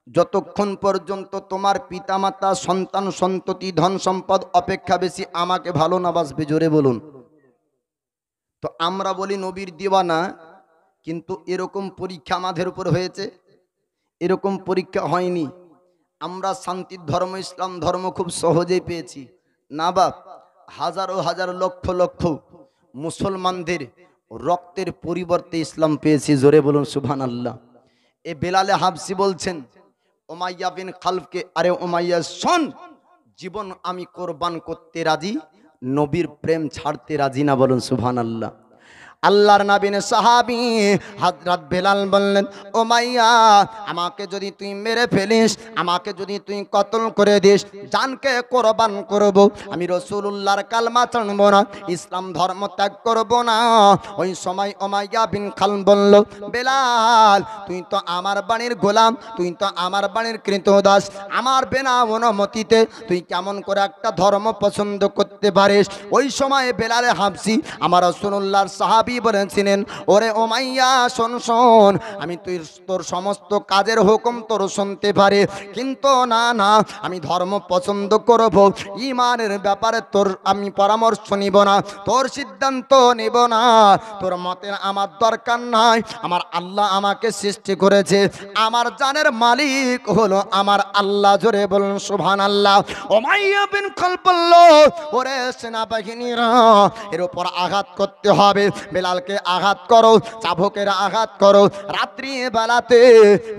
যতক্ষণ পর্যন্ত তোমার পিতামাতা, সন্তান সন্ততি, ধন সম্পদ অপেক্ষা বেশি আমাকে ভালো না বাসবে। জোরে বলুন। তো আমরা বলি নবীর দিওয়ানা, কিন্তু এরকম পরীক্ষা আমাদের উপর হয়েছে? এরকম পরীক্ষা হয়নি। আমরা শান্তির ধর্ম ইসলাম ধর্ম খুব সহজেই পেয়েছি না বাপ। হাজারো হাজার লক্ষ লক্ষ মুসলমানদের রক্তের পরিবর্তে ইসলাম পেয়েছি। জোরে বলুন সুবহানাল্লাহ। এ বেলালে হাবশী বলছেন, উমাইয়া বিন খালফকে, আরে উমাইয়া শোন, জীবন আমি কোরবান করতে রাজি, নবীর প্রেম ছাড়তে রাজি না। বলুন সুবহানাল্লাহ। আল্লাহর নবীর সাহাবী হযরত বেলাল বললেন, উমাইয়া আমাকে যদি তুই মেরে ফেলিস, আমাকে যদি তুই কতল করে দিস, জানকে কোরবান করব, আমি রাসূলুল্লাহর কালমা ছাড়ব না, ইসলাম ধর্ম ত্যাগ করব না। ওই সময় উমাইয়া বিন খালফ বলল, বেলাল তুই তো আমার বাণীর গোলাম, তুই তো আমার বাণীর কৃতদাস, আমার বিনা অনুমতিতে তুই কেমন করে একটা ধর্ম পছন্দ করতে পারিস? ওই সময় বেলালে হাবশী আমার রাসূলুল্লাহর সাহাবী বলেছিলেন, ওরে উমাইয়া শোন শোন, আমি তুই তোর সমস্ত কাজের হুকুম তোর শুনতে পারি, কিন্তু না না, আমি ধর্ম পছন্দ করব, ঈমানের ব্যাপারে তোর আমি পরামর্শ নিব না, তোর সিদ্ধান্ত নেব না, তোর মতের আমার দরকার নাই। আমার আল্লাহ আমাকে সৃষ্টি করেছে, আমার জানের মালিক হলো আমার আল্লাহ। জোরে বলুন সুবহানাল্লাহ। উমাইয়া বিন খালফ বলল, ওরে সেনাবাহিনীরা, এর উপর আঘাত করতে হবে, বেলালকে আঘাত করো, চাবুকের আঘাত করো। রাত্রি বেলাতে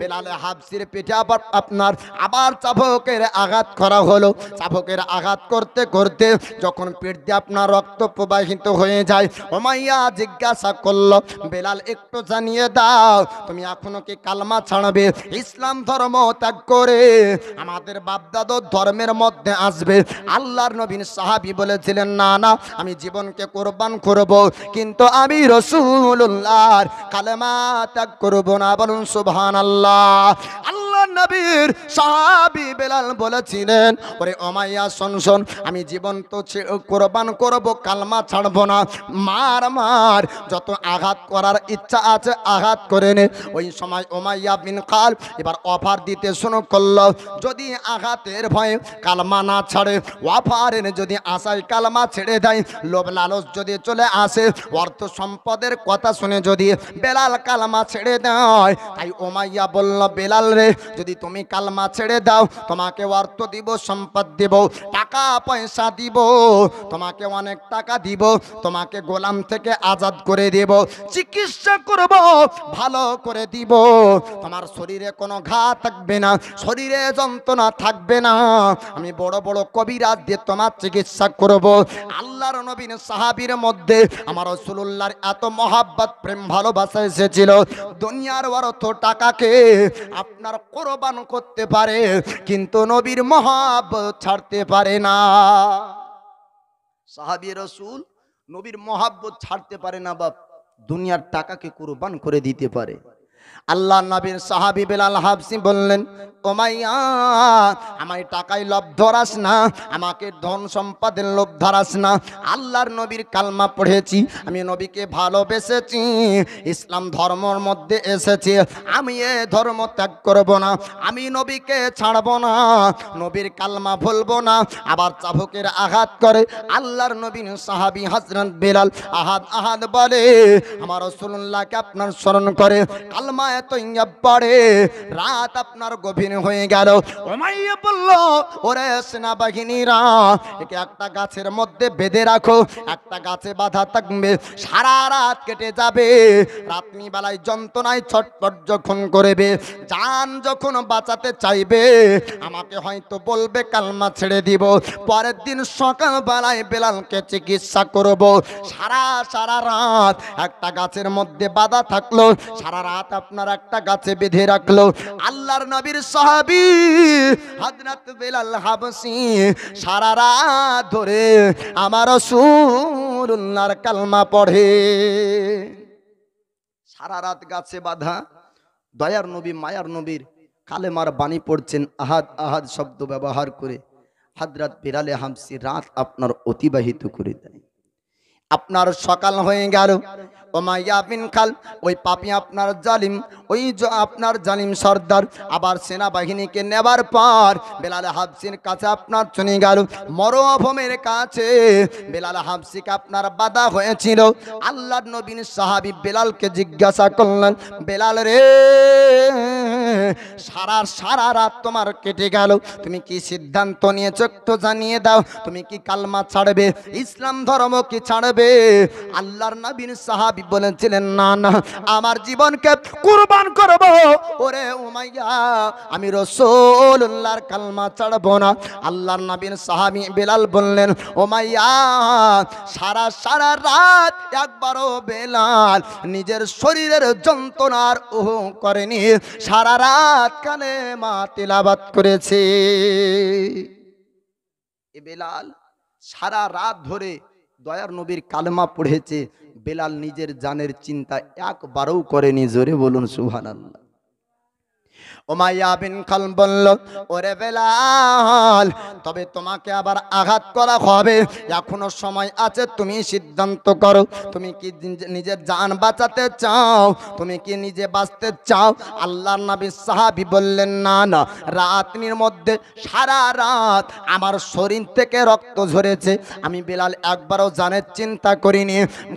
বেলালে হাবশীর পিঠে আবার চাবুকের আঘাত করা হলো। চাবুকের আঘাত করতে করতে যখন পিঠ দিয়ে আপনার রক্ত প্রবাহিত হয়ে যায়, উমাইয়া জিজ্ঞাসা করলো, বেলাল একটু জানিয়ে দাও, তুমি এখনো কি কালমা ছাড়বে, ইসলাম ধর্ম ত্যাগ করে আমাদের বাপদাদার ধর্মের মধ্যে আসবে? আল্লাহর নবীর সাহাবী বলেছিলেন, না না, আমি জীবনকে কোরবান করব, কিন্তু আমি রাসূলুল্লাহর কালেমা ত্যাগ করব না। বলুন সুবহানাল্লাহ। আল্লাহর নবীর সাহাবী বেলাল বলেছিলেন, ওরে উমাইয়া শোন শোন, আমি জীবন তো কোরবান করব, কালমা ছাড়ব না, মার মার, যত আঘাত করার ইচ্ছা আছে আঘাত করে নে। ওই সময় উমাইয়া বিন খালফ এবার অফার দিতে শুরু করলো, যদি আঘাতের ভয়ে কালমা না ছাড়ে, অফারের যদি আশায় কালমা ছেড়ে দেয়, লোভ লালচ যদি চলে আসে, অর্থ সম্পদের কথা শুনে যদি বেলাল কালমা ছেড়ে দেয়, তাই উমাইয়া বলল, বেলাল রে, যদি তুমি কালমা ছেড়ে দাও, তোমাকে অর্থ দিব, সম্পদ দিব, টাকা পয়সা দিব, তোমাকে অনেক টাকা দিব, তোমাকে গোলাম থেকে আজাদ করে দেব, চিকিৎসা করব, ভালো করে দিব, তোমার শরীরে কোনো ঘা থাকবে না, শরীরে যন্ত্রণা থাকবে না, আমি বড় বড় কবিরাজ দিয়ে তোমার চিকিৎসা করব। আল্লাহর নবীর সাহাবীর মধ্যে আমার রাসূলুল্লাহর এত মহাব্বত, প্রেম, ভালোবাসা এসেছিল, দুনিয়ার অর্থ টাকাকে আপনার কোরবান করতে পারে, কিন্তু নবীর মহাব্বত ছাড়তে পারে না। সাহাবী রাসূল নবীর মহাব্বত ছাড়তে পারে না, বাপ দুনিয়ার টাকাকে কুরবান করে দিতে পারে। আল্লাহ নবীর সাহাবী বেলাল হাবশী বললেন, উমাইয়া আমায় টাকায় লোভ ধরাস না, আমাকে ধন সম্পদের লোভ ধরাস না, আল্লাহর নবীর কালমা পড়েছি, আমি নবীকে ভালোবেসেছি, ইসলাম ধর্মের মধ্যে এসেছি, আমি এ ধর্ম ত্যাগ করব না, আমি নবীকে ছাড়ব না, নবীর কালমা ভুলবো না। আবার চাবুকের আঘাত করে আল্লাহর নবীর সাহাবী হযরত বেলাল আহাদ আহাদ বলে, আমার রাসূলুল্লাহকে আপনার স্মরণ করে কালমা এত পড়ে, রাত আপনার গভীর হয়ে গেল। উমাইয়া বলল, ওরে সেনাবাহিনীরা, একে একটা গাছের মধ্যে বেঁধে রাখো, একটা গাছে বাঁধা থাকবে, সারা রাত কেটে যাবে, রাত্রি বেলায় যন্ত্রণায় ছটফট যখন করবে, জান যখন বাঁচাতে চাইবে, আমাকে হয়তো বলবে কালমা ছেড়ে দিব, পরের দিন সকাল বেলায় বেলালকে চিকিৎসা করব। সারা রাত একটা গাছের মধ্যে বাঁধা থাকলো, সারা রাত আপনার একটা গাছে বেঁধে রাখলো। আল্লাহর নবীর সাহাবী হযরত বেলাল হাবশী সারা রাত ধরে আমার রাসূলুল্লাহর কালমা পড়ে। সারা রাত গাছে বাঁধা দয়ার নবী, মায়ার নবীর কালেমার বাণী পড়ছেন, আহাদ আহাদ শব্দ ব্যবহার করে হযরত বেলাল হাবশী রাত আপনার অতিবাহিত করে দেয়। আপনার সকাল হয়ে গেল, উমাইয়া বিন খালফ ওই পাপী আপনার জালিম, ওই আপনার জালিম সর্দার আবার সেনাবাহিনীকে নেবার পর বেলাল হাবশীর কাছে আপনার চলে গেল, মরুভূমির কাছে বেলাল হাবশীকে আপনার বাধা হয়েছিল। আল্লাহর নবীর সাহাবী বেলালকে জিজ্ঞাসা করলেন, বেলাল রে, সারা রাত তোমার কেটে গেল, তুমি কি সিদ্ধান্ত নিয়েছো একটু জানিয়ে দাও, তুমি কি কালমা ছাড়বে, ইসলাম ধর্ম কি ছাড়বে? আল্লাহর নবীর সাহাবী বলেছিলেন না না আমার জীবনকে কুরবান করব। ওরে উমাইয়া আমি রাসূলুল্লাহর কালমা ছাড়বো না। আল্লাহর নবীর সাহাবী বেলাল বললেন উমাইয়া সারা রাত একবারও বেলাল নিজের শরীরের যন্ত্রণার করেনি, সারা রাত কালেমা তিলাওয়াত করেছে। বেলাল সারা রাত ধরে দয়ার নবীর কালেমা পড়েছে। বেলাল নিজের জানের চিন্তা একবারও করেনি। জোরে বলুন সুবহানাল্লাহ। উমাইয়া বিন খালদ বলল ওরে বেলাল তবে তোমাকে আবার আঘাত করা হবে, এখনো সময় আছে, তুমি সিদ্ধান্ত করো। তুমি কি নিজের জান বাঁচাতে চাও, তুমি কি নিজে বাঁচতে চাও? আল্লাহর নবী সাহাবী বললেন না না, রাতের মধ্যে সারা রাত আমার শরীর থেকে রক্ত ঝরেছে, আমি বেলাল একবারও জানের চিন্তা করিনি,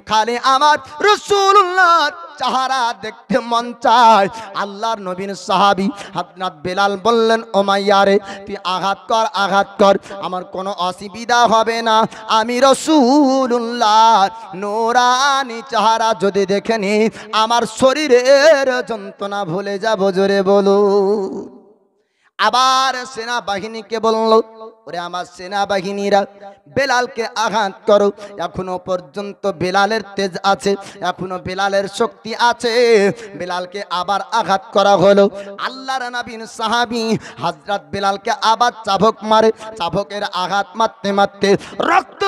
খালি আমার রাসূলুল্লাহ চেহারা দেখতে মন চায়। আল্লাহর নবীর সাহাবী হযরত বেলাল বললেন উমাইয়া রে তুই আঘাত কর, আমার কোনো অসুবিধা হবে না। আমি রাসূলুল্লাহ নূরানি চেহারা যদি দেখেনি আমার শরীরের যন্ত্রণা ভুলে যাব। জোরে বলো। আবার সেনাবাহিনীকে বলল ওরে আমার সেনাবাহিনীরা বেলালকে আঘাত করো। এখনো পর্যন্ত বেলালের তেজ আছে, এখনো বেলালের শক্তি আছে। বেলালকে আবার আঘাত করা হলো। আল্লাহর নবীর সাহাবী হযরত বেলালকে আবার চাবুক মারে, চাবুকের আঘাত মারতে মারতে রক্ত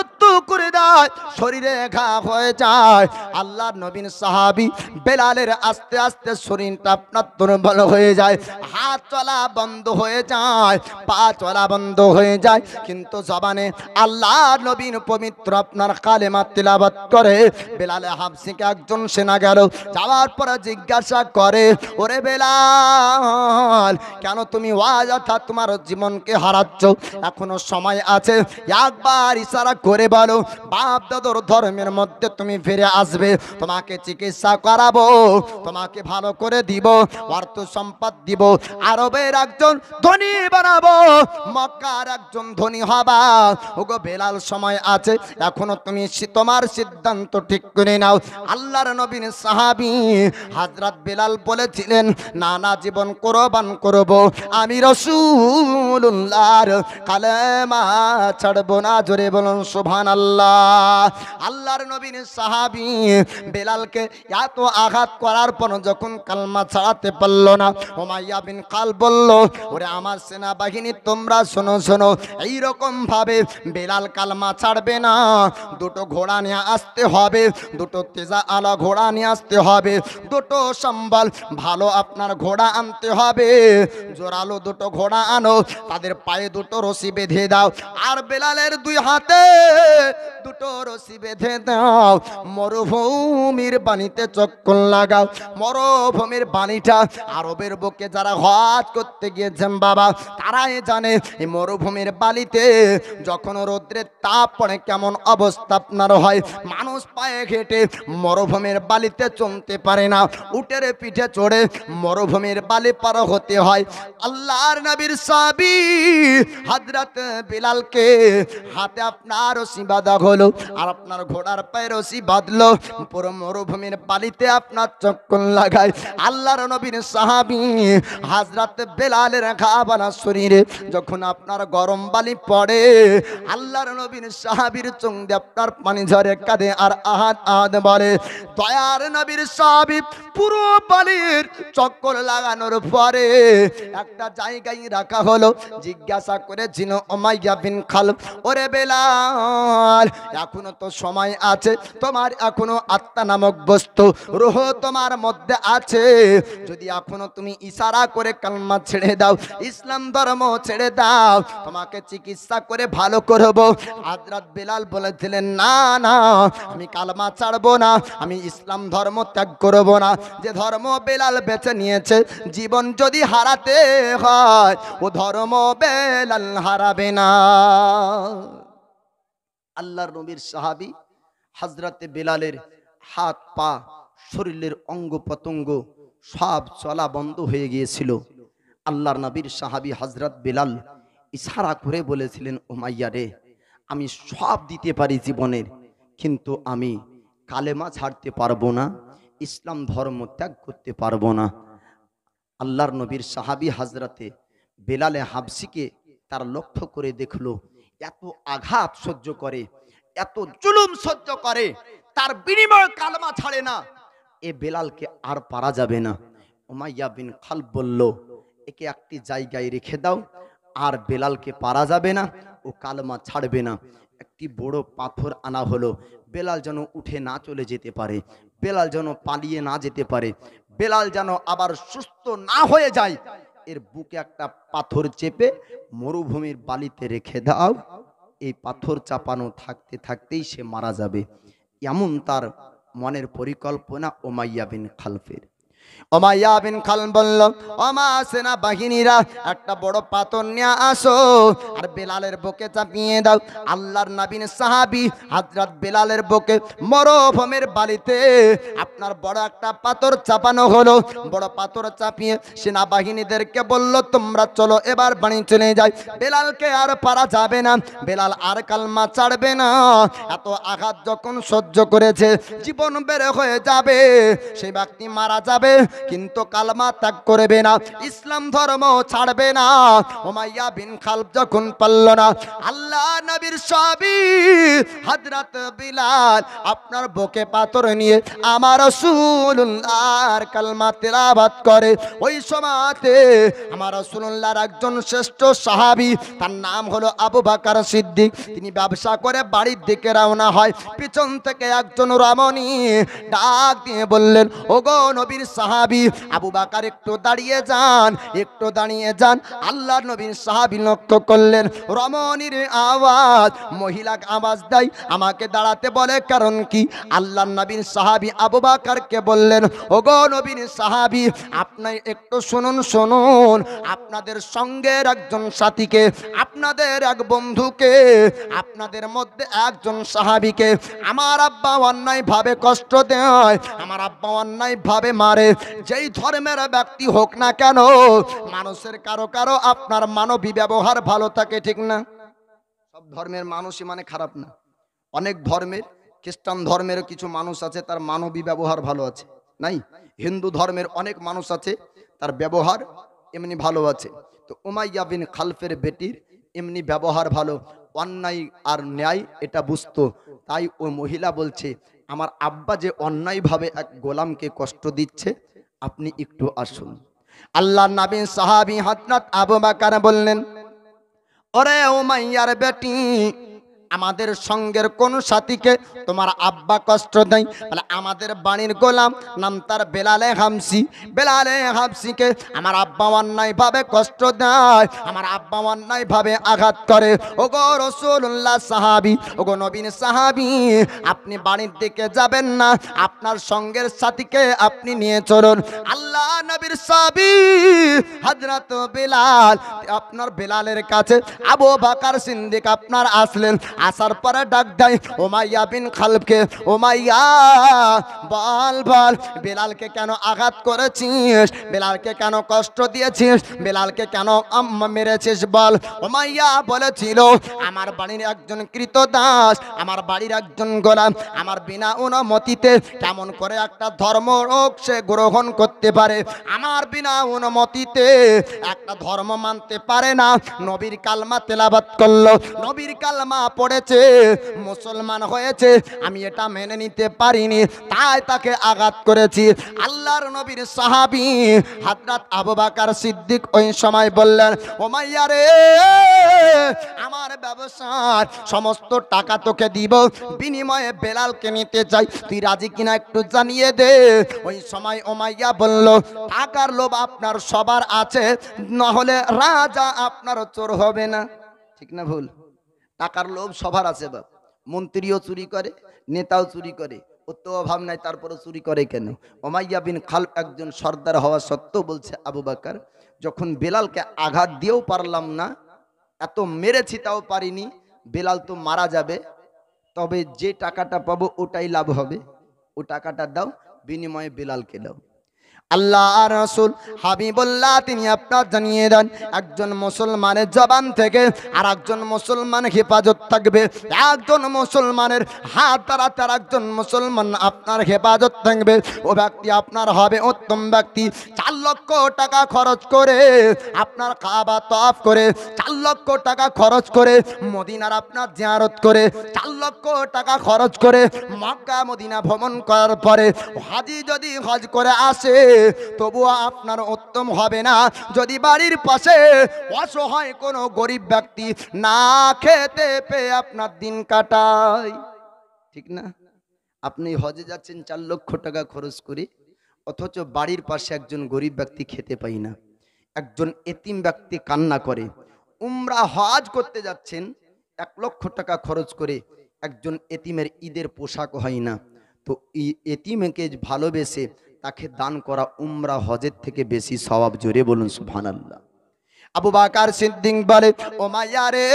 করে দেয়, শরীরে ঘা হয়ে যায়। আল্লাহর নবীর সাহাবী বেলালের আস্তে আস্তে শরীরটা আপনার দুর্বল হয়ে যায়, হাত চলা বন্ধ হয়ে যায়, পা চলা বন্ধ হয়ে যায়, কিন্তু জবানে আল্লাহর নবীর পবিত্র আপনার কালেমা তিলাওয়াত করে। বেলাল হাবশিকে একজন সেনা গেল, যাওয়ার পরে জিজ্ঞাসা করে ওরে বেলাল কেন তুমি অযথা তোমার জীবনকে হারাচ্ছ? এখনো সময় আছে, একবার ইশারা করে বলো বাপ দাদুর ধর্মের মধ্যে তুমি ফিরে আসবে, তোমাকে চিকিৎসা করাবো, তোমাকে ভালো করে দিব, অর্থ সম্পদ দিব, আরবের একজন ধনী বানাবো, মক্কার একজন ধনী হবা। ওগো বেলাল সময় আছে, এখনো তুমি তোমার সিদ্ধান্ত ঠিক করে নাও। আল্লাহর নবীর সাহাবী হযরত বেলাল বলেছিলেন না না জীবন কুরবান করব, আমি রাসূলুল্লাহর কালেমা ছাড়বো না। জোরে বলুন সুবহানাল্লাহ। আল্লাহর নবীর সাহাবী বেলালকে এত আঘাত করার পর যখন কালেমা ছাড়াতে পারল না, উমাইয়া বিন খালদ বলল ওরে আমার সেনাবাহিনী তোমরা শোনো শোনো, এইরকম ভাবে বেলাল কালেমা ছাড়বে না, দুটো ঘোড়া নিয়ে আসতে হবে, দুটো তেজা আলা ঘোড়া নিয়ে আসতে হবে, দুটো সম্বল ভালো আপনার ঘোড়া আনতে হবে, জোরালো দুটো ঘোড়া আনো, তাদের পায়ে দুটো রশি বেঁধে দাও, আর বেলালের দুই হাতে দুটো রশি বেঁধে দাও, মরুভূমির পানিতে চক্কর লাগাও। মরুভূমির পানিটা আরবের বুকে যারা হজ করতে গিয়েছেন বাবা তারাই জানে, এই মরুভূমির বালিতে যখন রৌদ্রের তাপ পড়ে কেমন অবস্থা আপনার হয়, মানুষ পায়ে হেঁটে মরুভূমির বালিতে চলতে পারে না, উটের পিঠে চড়ে মরুভূমির বালি পার হতে হয়। আল্লাহর নবীর সাহাবী হযরত বেলালকে হাতে আপনার রশি বাঁধা হলো, আর আপনার ঘোড়ার পায়ে রশি বাঁধলো, পুরো মরুভূমির বালিতে আপনার চক্কর লাগায়। আল্লাহর নবীর সাহাবী হযরত বেলালের ঘা বানা শরীরে যখন আপনার গরম বালি পড়ে, আল্লাহর নবীর সাহাবীর চোখ দিয়ে আপনার পানি ঝরে কাঁদে আর আহাদ আহাদ বলে। দয়ার নবীর সাহাবী পুরো বালির চক্কর লাগানোর পরে একটা জায়গায় রাখা হলো। জিজ্ঞাসা করেছিল উমাইয়া বিন খালদ ওরে বেলাল এখনো তো সময় আছে, তোমার এখনো আত্মা নামক বস্তু রূহ তোমার মধ্যে আছে, যদি এখনো তুমি ইশারা করে কালেমা ছেড়ে দাও, ইসলাম ধর্ম ছেড়ে দাও, তোমাকে চিকিৎসা করে ভালো করব। হযরত বেলাল বলেছিলেন না না আমি কালেমা ছাড়বো না, আমি ইসলাম ধর্ম ত্যাগ করব না। যে ধর্ম বেলাল বেছে নিয়েছে, জীবন যদি হারাতে হয় ও ধর্ম বেলাল হারাবে না। আল্লাহর নবীর সাহাবী হযরতে বেলালের হাত পা শরীরের অঙ্গ প্রত্যঙ্গ সব চলা বন্ধ হয়ে গিয়েছিল। আল্লাহর নবীর সাহাবী হযরত বেলাল ইশারা করে বলেছিলেন উমাইয়া রে আমি সব দিতে পারি জীবনের, কিন্তু আমি কালেমা ছাড়তে পারবো না, ইসলাম ধর্ম ত্যাগ করতে পারবো না। আল্লাহর নবীর সাহাবী হযরতে বেলালে হাবসিকে তার লক্ষ্য করে দেখলো এত আঘাত সহ্য করে, এত জুলুম সহ্য করে, তার বিনিময়ে কালেমা ছাড়ে না, এ বেলালকে আর পারা যাবে না। উমাইয়া বিন খালব বলল, একে একটি জায়গায় রেখে দাও, আর বেলালকে পারা যাবে না, ও কালেমা ছাড়বে না। একটি বড় পাথর আনা হলো, বেলাল যেন উঠে না চলে যেতে পারে, বেলাল যেন পালিয়ে না যেতে পারে, বেলাল যেন আবার সুস্থ না হয়ে যায়, এর বুকে একটা পাথর চেপে মরুভূমির বালিতে রেখে দাও, এই পাথর চাপানো থাকতে থাকতেই সে মারা যাবে। এমন তার মনের পরিকল্পনা উমাইয়া বিন খালফের। উমাইয়া বিন খালফ বলল, ওমা সেনা বাহিনীরা একটা বড় পাথর নিয়ে আসো, আর বেলালের বুকে চাপিয়ে দাও। আল্লাহর নবীর সাহাবী হযরত বেলালের বুকে মরুভূমির বালিতে আপনার বড় একটা পাথর চাপানো হলো। বড় পাথর চাপিয়ে সেনাবাহিনীদেরকে বলল, তোমরা চলো এবার বাড়ি চলে যাই, বেলালকে আর পারা যাবে না, বেলাল আর কালমা ছাড়বে না। এত আঘাত যখন সহ্য করেছে, জীবন বের হয়ে যাবে, সেই ব্যক্তি মারা যাবে, কিন্তু কালমা ত্যাগ করবে না, ইসলাম ধর্ম ছাড়বে না। উমাইয়া বিন খালফ যখন পারল না, আল্লাহ নবীর সাহাবী হযরত বিলাল আপনার বুকে পাথর নিয়ে আমার রাসূলুল্লাহর কালমা তেলাওয়াত করে। ওই সময়তে আমার রাসূলুল্লাহর একজন শ্রেষ্ঠ সাহাবী, তার নাম হলো আবু বকর সিদ্দিক, তিনি ব্যবসা করে বাড়ির দিকে রওনা হয়। পিছন থেকে একজন রমণী ডাক দিয়ে বললেন, ওগো নবীর সাহাবী আবু বকর, একটু দাঁড়িয়ে যান, একটু দাঁড়িয়ে যান। আল্লাহর নবীর সাহাবী লক্ষ্য করলেন রমণীর আওয়াজ, মহিলা আওয়াজ দেয়, আমাকে দাঁড়াতে বলে কারণ কি? আল্লাহর নবীর সাহাবী আবু বকরকে বললেন, ওগো নবীর সাহাবী, আপনি একটু শুনুন, শুনুন, আপনাদের সঙ্গের একজন সাথীকে, আপনাদের এক বন্ধুকে, আপনাদের মধ্যে একজন সাহাবীকে আমার আব্বা অন্যায় ভাবে কষ্ট দেয়, আমার আব্বা অন্যায় ভাবে মারে। যেই ধর্মের ব্যক্তি হোক না কেন, মানুষের কারো কারো আপনার মানবী ব্যবহার ভালো থাকে, ঠিক না? সব ধর্মের মানুষই মানে খারাপ না। অনেক ধর্মের, খ্রিস্টান ধর্মেরও কিছু মানুষ আছে তার মানবী ব্যবহার ভালো আছে, নাই? হিন্দু ধর্মের অনেক মানুষ আছে তার ব্যবহার এমনি ভালো আছে। তো উমাইয়া বিন খালফের বেটির এমনি ব্যবহার ভালো, অন্যায় আর ন্যায় এটা বুঝতো। তাই ওই মহিলা বলছে, আমার আব্বা যে অন্যায়ভাবে এক গোলামকে কষ্ট দিচ্ছে, আপনি একটু আসুন। আল্লাহর নবী সাহাবী হযরত আবু বকর বললেন, ওরে উমাইয়ার বেটি, আমাদের সঙ্গের কোন সাথীকে তোমার আব্বা কষ্ট দেয়? বলে, আমাদের বাড়ির গোলাম, নাম তার বেলালে হাবসি, বেলালে হাবসিকে আমার আব্বা অন্যায় ভাবে কষ্ট দেয়, আমার আব্বা অন্যায় ভাবে আঘাত করে। ওগো রাসূলুল্লাহ সাহাবী, ওগো নবীর সাহাবী, আপনি বাড়ির দিকে যাবেন না, আপনার সঙ্গের সাথীকে আপনি নিয়ে চলুন। আল্লাহ নবীর সাহাবী হযরত বেলাল, আপনার বেলালের কাছে আবু বকর সিদ্দিক আপনার আসলেন, আসার পরে ডাক দেয় উমাইয়া বিন খালফকে, উমাইয়া বল বল, বেলালকে কেন আঘাত করেছিস, বেলালকে কেন কষ্ট দিয়েছিস, বেলালকে কেন মেরেছিস বল। উমাইয়া বলেছিল, আমার বাড়ির একজন কৃতদাস, আমার বাড়ির একজন গোলাম, আমার বিনা অনুমতিতে কেমন করে একটা ধর্ম সে গ্রহণ করতে পারে, আমার বিনা অনুমতিতে একটা ধর্ম মানতে পারে না। নবীর কালমা তেলাওয়াত করলো, নবীর কালমা পড়েছে, মুসলমান হয়েছে, আমি এটা মেনে নিতে পারিনি, তাই তাকে আঘাত করেছি। আল্লাহর নবীর সাহাবী হযরত আবু বকর সিদ্দিক ওই সময় বললেন, উমাইয়া রে, আমার ব্যবসার সমস্ত টাকা তোকে দিব, বিনিময়ে বেলালকে নিতে চাই, তুই রাজি কিনা একটু জানিয়ে দে। ওই সময় উমাইয়া বলল, টাকার লোভ আপনার সবার আছে, না হলে রাজা আপনার চোর হবে না, ঠিক না ভুল? টাকার লোভ সবার আছে বাপ, মন্ত্রীও চুরি করে, নেতাও চুরি করে, ও তো অভাব নাই, তারপরে চুরি করে কেন? উমাইয়া বিন খালফ একজন সর্দার হওয়া সত্ত্বেও বলছে, আবু বকর, যখন বেলালকে আঘাত দিয়েও পারলাম না, এত মেরেছি তাও পারিনি, বেলাল তো মারা যাবে, তবে যে টাকাটা পাবো ওটাই লাভ হবে, ও টাকাটা দাও, বিনিময়ে বেলালকে দাও। আল্লাহ রাসূল হাবিবুল্লাহ তিনি আপনার জানিয়ে দেন, একজন মুসলমানের জবান থেকে আর একজন মুসলমান হেফাজত থাকবে, একজন মুসলমানের হাত দ্বারা তার একজন মুসলমান আপনার হেফাজত থাকবে, ও ব্যক্তি আপনার হবে উত্তম ব্যক্তি। 4 লক্ষ টাকা খরচ করে আপনার কাবা তওয়াফ করে, 4 লক্ষ টাকা খরচ করে মদিনার আপনার জিয়ারত করে, 4 লক্ষ টাকা খরচ করে মক্কা মদিনা ভ্রমণ করার পরে হাজি যদি হজ করে আসে তবুও আপনার উত্তম হবে না যদি বাড়ির পাশে অসহায় কোনো গরিব ব্যক্তি না খেতে পেয়ে আপনার দিন কাটায়। ঠিক না? আপনি হজে যাচ্ছেন 4 লক্ষ টাকা খরচ করে, অথচ বাড়ির পাশে একজন গরিব ব্যক্তি খেতে পায় না, একজন এতিম ব্যক্তি কান্না করে। উমরা হজ করতে যাচ্ছেন 1 লক্ষ টাকা খরচ করে, একজন এতিমের ঈদের পোশাক হয় না, তো এই এতিমকে ভালোবেসে তাকে দান করা উমরা হজের থেকে বেশি সওয়াব। জোরে বলুন সুবহানাল্লাহ। আবু বকর সিদ্দিক বলে, ও মাইয়া রে,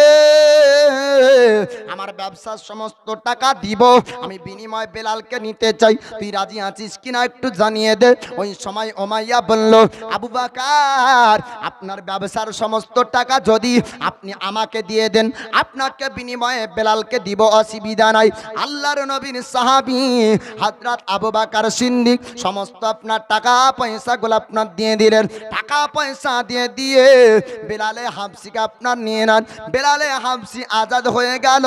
আমার ব্যবসার সমস্ত টাকা দিব, আমি বিনিময় বেলালকে নিতে চাই, তুই রাজি আছিস কিনা একটু জানিয়ে দে। ওই সময় ওমাইয়া বলল, আবু বকর, আপনার ব্যবসার সমস্ত টাকা যদি আপনি আমাকে দিয়ে দেন, আপনাকে বিনিময়ে বেলালকে দিব, অসুবিধা নাই। আল্লাহর নবীর সাহাবী হযরত আবু বকর সিদ্দিক সমস্ত আপনার টাকা পয়সাগুলো আপনার দিয়ে দিলেন। টাকা পয়সা দিয়ে বেলালে হাবশিকে আপনার নিয়ে নেন। বেলালে হাবশি আজাদ হয়ে গেল।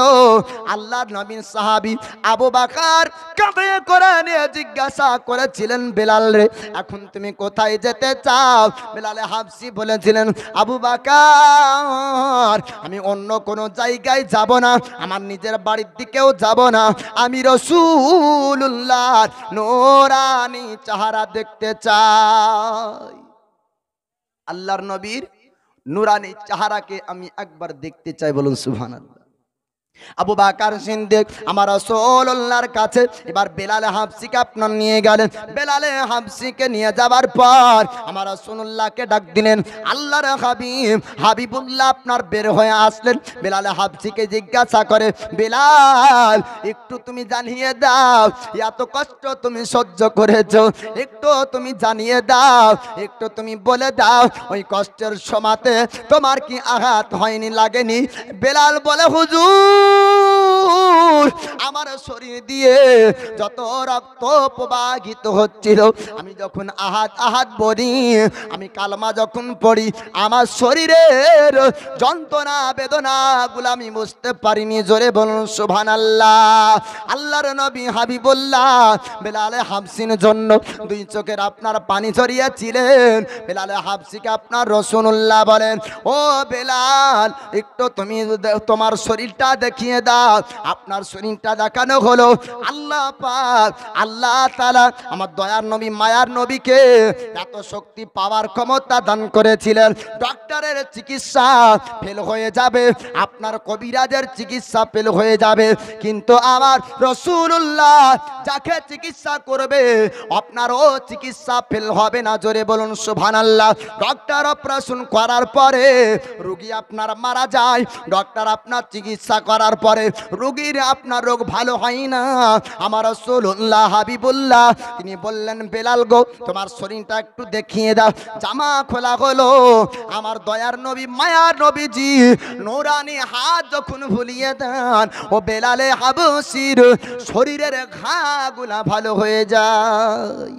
আল্লাহর নবীর সাহাবী আবু বকর কাঁধে করে নিয়ে জিজ্ঞাসা করেছিলেন, বেলাল রে, এখন তুমি কোথায় যেতে চাও? বেলালে হাবশি বলেছিলেন, আবু বকর, আমি অন্য কোনো জায়গায় যাব না, আমার নিজের বাড়ির দিকেও যাব না, আমি রাসূলুল্লাহর নূরানি চেহারা দেখতে চাই। আল্লাহর নবীর নূরানি চেহারাকে আমি একবার দেখতে চাই। বলুন সুবহানাল্লাহ। আবু বকর সিদ্দিক আমার রাসূলুল্লাহর কাছে এবার বেলাল হাবশিকে আপনার নিয়ে গেলেন। বেলাল হাবশিকে নিয়ে যাবার পর আমার রাসূলুল্লাহকে ডাক দিলেন। আল্লাহর হাবিব হাবিবুল্লাহ আপনার বের হয়ে আসলেন। বেলাল হাবশিকে জিজ্ঞাসা করে, বেলাল, একটু তুমি জানিয়ে দাও, এত কষ্ট তুমি সহ্য করেছো, একটু তুমি জানিয়ে দাও, একটু তুমি বলে দাও, ওই কষ্টের সময়তে তোমার কি আঘাত হয়নি, লাগেনি? বেলাল বলে, হুজুর, আমার শরীর দিয়ে যত রক্ত প্রবাহিত হচ্ছিল, আমি যখন আহাত আহাত বলি, আমি কালমা যখন পড়ি, আমার শরীরের যন্ত্রণা বেদনা গুলো আমি বুঝতে পারিনি। জোরে বলুন সুবহানাল্লাহ। আল্লাহর নবী হাবিবুল্লাহ বেলাল হাবশির জন্য 2 চোখের আপনার পানি ঝরিয়েছিলেন। বেলাল হাবশিকে আপনার রাসূলুল্লাহ বলেন, ও বেলাল, একটু তুমি তোমার শরীরটা দেখিয়ে দাও। আপনার শরীরটা দেখানো হলো। আল্লাহ পাক আল্লাহ তাআলা আমার দয়ার নবী মায়ার নবীকে এত শক্তি পাওয়ার ক্ষমতা দান করেছিলেন। ডক্টরের চিকিৎসা ফেল হয়ে যাবে, আপনার কবিরাজের চিকিৎসা ফেল হয়ে যাবে, কিন্তু আমার রাসূলুল্লাহ যাকে চিকিৎসা করবে আপনারও চিকিৎসা ফেল হবে না। জোরে বলুন সুবহানাল্লাহ। ডক্টর অপারেশন করার পরে রোগী আপনার মারা যায়, ডক্টর আপনার চিকিৎসা করার পরে রোগীর আপনার রোগ ভালো হয় না। আমার রাসূলুল্লাহ হাবিবুল্লাহ তিনি বললেন, বেলাল গো, তোমার শরীরটা একটু দেখিয়ে দাও। জামা খোলা হলো। আমার দয়ার নবী মায়ার নবীজি নূরানি হাত যখন ভুলিয়ে দেন, ও বেলালে হাবশির শরীরের ঘাগুলা ভালো হয়ে যায়।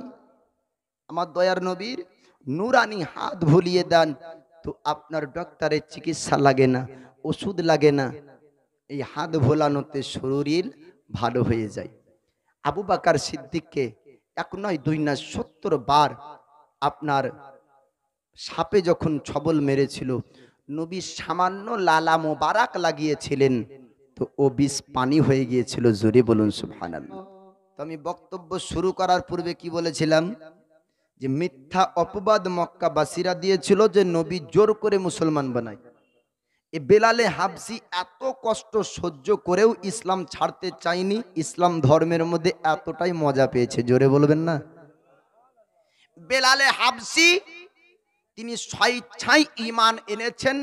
আমার দয়ার নবীর নূরানি হাত ভুলিয়ে দেন, তো আপনার ডক্টরের চিকিৎসা লাগে না, ওষুধ লাগে না, এই হাত ভোলানোতে শরীর ভালো হয়ে যায়। আবু বকর সিদ্দিককে 1 নয় 2 নয় 70 বার আপনার সাপে যখন ছবল মেরেছিল, নবী সামান্য লালা মোবারক লাগিয়েছিলেন, তো ও বিষ পানি হয়ে গিয়েছিল। জোরে বলুন সুবহানাল্লাহ। তো আমি বক্তব্য শুরু করার পূর্বে কি বলেছিলাম, যে মিথ্যা অপবাদ মক্কাবাসীরা দিয়েছিল যে নবী জোর করে মুসলমান বানায়। এ বেলালে হাবশি এত কষ্ট সহ্য করেও ইসলাম ছাড়তে চায়নি। ইসলাম ধর্মের মধ্যে এতটাই মজা পেয়েছে। জোরে বলবেন না? বেলালে হাবশি তিনি স্বেচ্ছায় ঈমান এনেছেন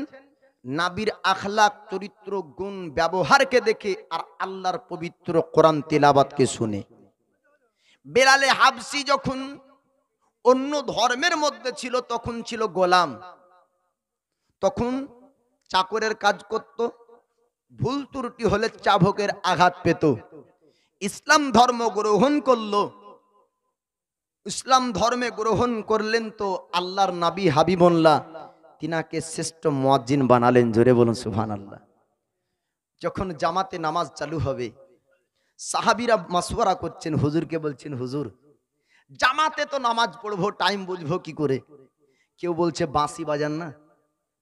নবীর আখলাক, চরিত্র, গুণ, ব্যবহারকে দেখে আর আল্লাহর পবিত্র কোরআন তেলাওয়াতকে শুনে। বেলালে হাবশি যখন অন্য ধর্মের মধ্যে ছিল, তখন ছিল গোলাম, তখন চাকরের কাজ করত, ভুল ত্রুটি হলে চাবুকের আঘাত পেত। ইসলাম ধর্ম গ্রহণ করলো, ইসলাম ধর্মে গ্রহণ করলেন তো আল্লাহর নবী হাবিবুল্লাহ তিনাকে শ্রেষ্ঠ মুয়াজ্জিন বানালেন। জোরে বলুন সুবহানাল্লাহ। যখন জামাতে নামাজ চালু হবে, সাহাবীরা মাসওয়ারা করছেন, হুজুরকে বলছেন, হুজুর জামাতে তো নামাজ পড়বো, টাইম বুঝবো কি করে? কেউ বলছে বাঁশি বাজান না,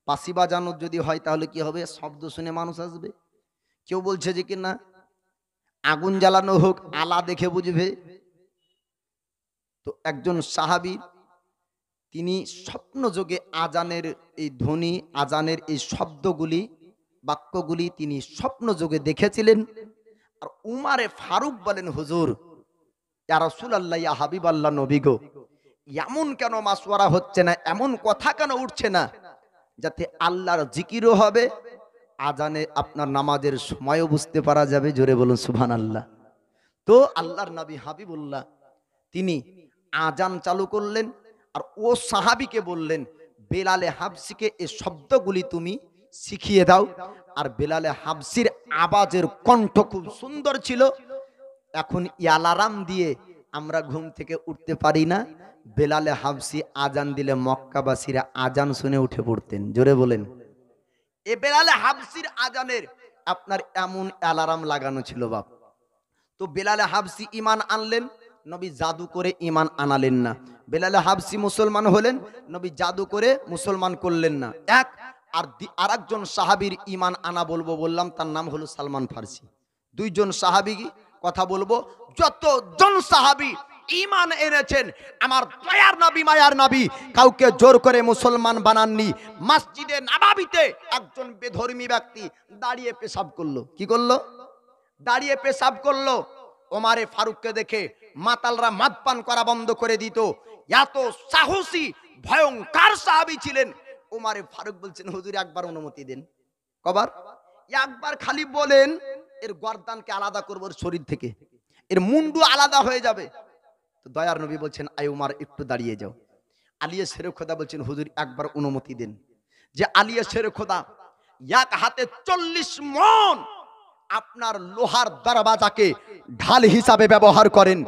বাঁশি বাজানো যদি হয় তাহলে কি হবে, শব্দ শুনে মানুষ আসবে। কেউ বলছে যে কি না আগুন জ্বালানো হোক, আলা দেখে বুঝবে। তো একজন সাহাবী তিনি স্বপ্ন যোগে আজানের এই ধ্বনি, আজানের এই শব্দগুলি, বাক্যগুলি তিনি স্বপ্ন যোগে দেখেছিলেন। আর উমারে ফারুক বলেন, হুজুর ইয়া রাসূলুল্লাহ, ইয়া হাবিবাল্লাহ, নবী গো, এমন কেন মাসওয়ারা হচ্ছে না, এমন কথা কেন উঠছে না, যাতে আল্লাহর জিকিরও হবে, আজানে আপনার নামাজের সময়ও বুঝতে পারা যাবে। জোরে বলুন সুবহানাল্লাহ। তো আল্লাহর নবী হাবিবুল্লাহ তিনি আজান চালু করলেন, আর ও সাহাবীকে বললেন, বেলালে হাবসিকে এই শব্দগুলি তুমি শিখিয়ে দাও। আর বেলালে হাবসির আওয়াজের কণ্ঠ খুব সুন্দর ছিল। এখন অ্যালার্ম দিয়ে আমরা ঘুম থেকে উঠতে পারি না, বেলালে হাবসি আজান দিলে মক্কাবাসীরা আজান শুনে উঠে পড়তেন। জোরে বলেন। এ বেলালে হাবসির আজানের আপনার এমন অ্যালার্ম লাগানো ছিল বাপ। তো বেলালে হাবসি ঈমান আনলেন, নবী জাদু করে ঈমান আনালেন না। বেলালে হাবসি মুসলমান হলেন, নবী জাদু করে মুসলমান করলেন না। এক আর একজন সাহাবীর ঈমান আনা বলবো বললাম, তার নাম হলো সালমান ফারসি। দুইজন সাহাবী কথা বলবো, যতজন সাহাবী ঈমান এনেছেন আমার দয়ার নবী, মায়ার নবী কাউকে জোর করে মুসলমান বানাননি। মসজিদে নববীতে একজন বেধর্মী ব্যক্তি দাঁড়িয়ে পেশাব করলো। কি করলো? দাঁড়িয়ে পেশাব করলো। ওমারে ফারুককে দেখে মাতালরা মদ পান করা বন্ধ করে দিত। এত সাহসী ভয়ঙ্কর সাহাবী ছিলেন। ওমারে ফারুক বলছেন, হুজুর একবার অনুমতি দেন। কবার? একবার খালি বলেন, এর গর্দানকে আলাদা করব এর শরীর থেকে, এর মুন্ডু আলাদা হয়ে যাবে। তো দয়ার নবী বলছেন, আই উমার একটু দাঁড়িয়ে যাও। আলিয়া শেরে খোদা বলছেন, হুজুর একবার অনুমতি দেন। যে আলিয়া শেরে খোদা এক হাতে 40 মণ আপনার লোহার দরওয়াজাকে ঢাল হিসাবে ব্যবহার করেন।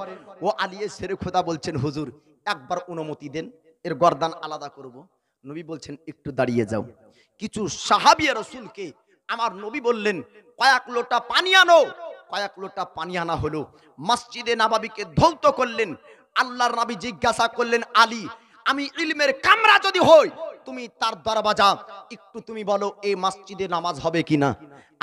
ও আলিয়া শেরে খোদা বলছেন, হুজুর একবার অনুমতি দেন, এর গর্দান আলাদা করব। নবী বলছেন, একটু দাঁড়িয়ে যাও। কিছু সাহাবী রাসূলকে আমার নবী বললেন, কয়েক লোটা পানি আনো। কয়েক লোটা পানি আনা হলো। মসজিদে নববীকে ধৌত করলেন। আল্লাহর নবী জিজ্ঞাসা করলেন, আলী আমি ইলমের কামরা যদি হই, তুমি তার দরওয়াজা একটু তুমি বলো এই মসজিদে নামাজ হবে কিনা।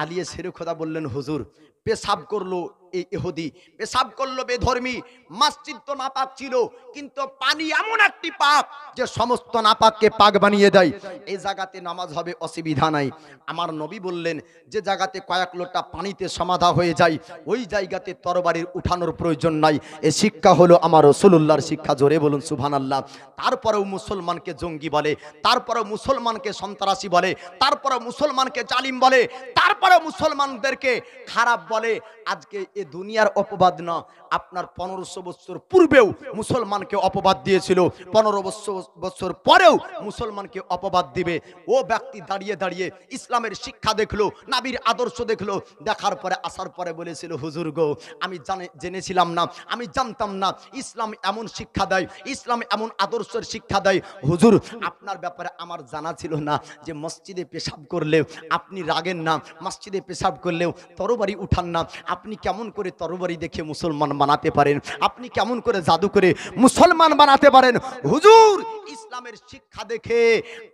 আলী শেরে খোদা বললেন, হুজুর পেশাব করলো এই ইহুদি, পেশাব করলো বেধর্মী, মসজিদ তো নাপাক ছিল, কিন্তু পানি এমন একটি পাক যে সমস্ত নাপাককে পাক বানিয়ে দেয়, এই জায়গাতে নামাজ হবে, অসুবিধা নাই। আমার নবী বললেন, যে জায়গাতে কয়েক লোটা পানিতে সমাধা হয়ে যায় ওই জায়গাতে তরবারির উঠানোর প্রয়োজন নাই। এই শিক্ষা হলো আমার রাসূলুল্লাহর শিক্ষা। জোরে বলুন সুবহানাল্লাহ। তারপরেও মুসলমানকে জঙ্গি বলে, তারপরেও মুসলমানকে সন্ত্রাসী বলে, তারপরেও মুসলমানকে জালিম বলে, তারপরেও মুসলমানদেরকে খারাপ বলে। আজকে এ দুনিয়ার অপবাদ না, আপনার 1500 বছর পূর্বেও মুসলমানকে অপবাদ দিয়েছিল, 1500 বছর পরেও মুসলমানকে অপবাদ দিবে। ও ব্যক্তি দাঁড়িয়ে দাঁড়িয়ে ইসলামের শিক্ষা দেখলো, নবীর আদর্শ দেখলো, দেখার পরে আসার পরে বলেছিল, হুজুর গো আমি জেনেছিলাম না, আমি জানতাম না ইসলাম এমন শিক্ষা দেয়, ইসলাম এমন আদর্শের শিক্ষা দেয়। হুজুর আপনার ব্যাপারে আমার জানা ছিল না যে মসজিদে পেশাব করলেও আপনি রাগেন না, মসজিদে পেশাব করলেও তরবারি উঠান না। আপনি কেমন করে তরবারি দেখে মুসলমান বানাতে পারেন? আপনি কেমন করে জাদু করে মুসলমান বানাতে পারেন? হুজুর ইসলামের শিক্ষা দেখে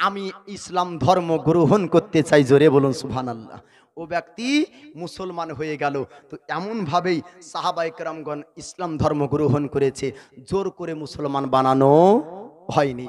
আমি ইসলাম ধর্ম গ্রহণ করতে চাই। জোরে বলুন সুবহানাল্লাহ। ও ব্যক্তি মুসলমান হয়ে গেল। তো এমন ভাবেই সাহাবায়ে কেরামগণ ইসলাম ধর্ম গ্রহণ করেছে, জোর করে মুসলমান বানানো হয়নি।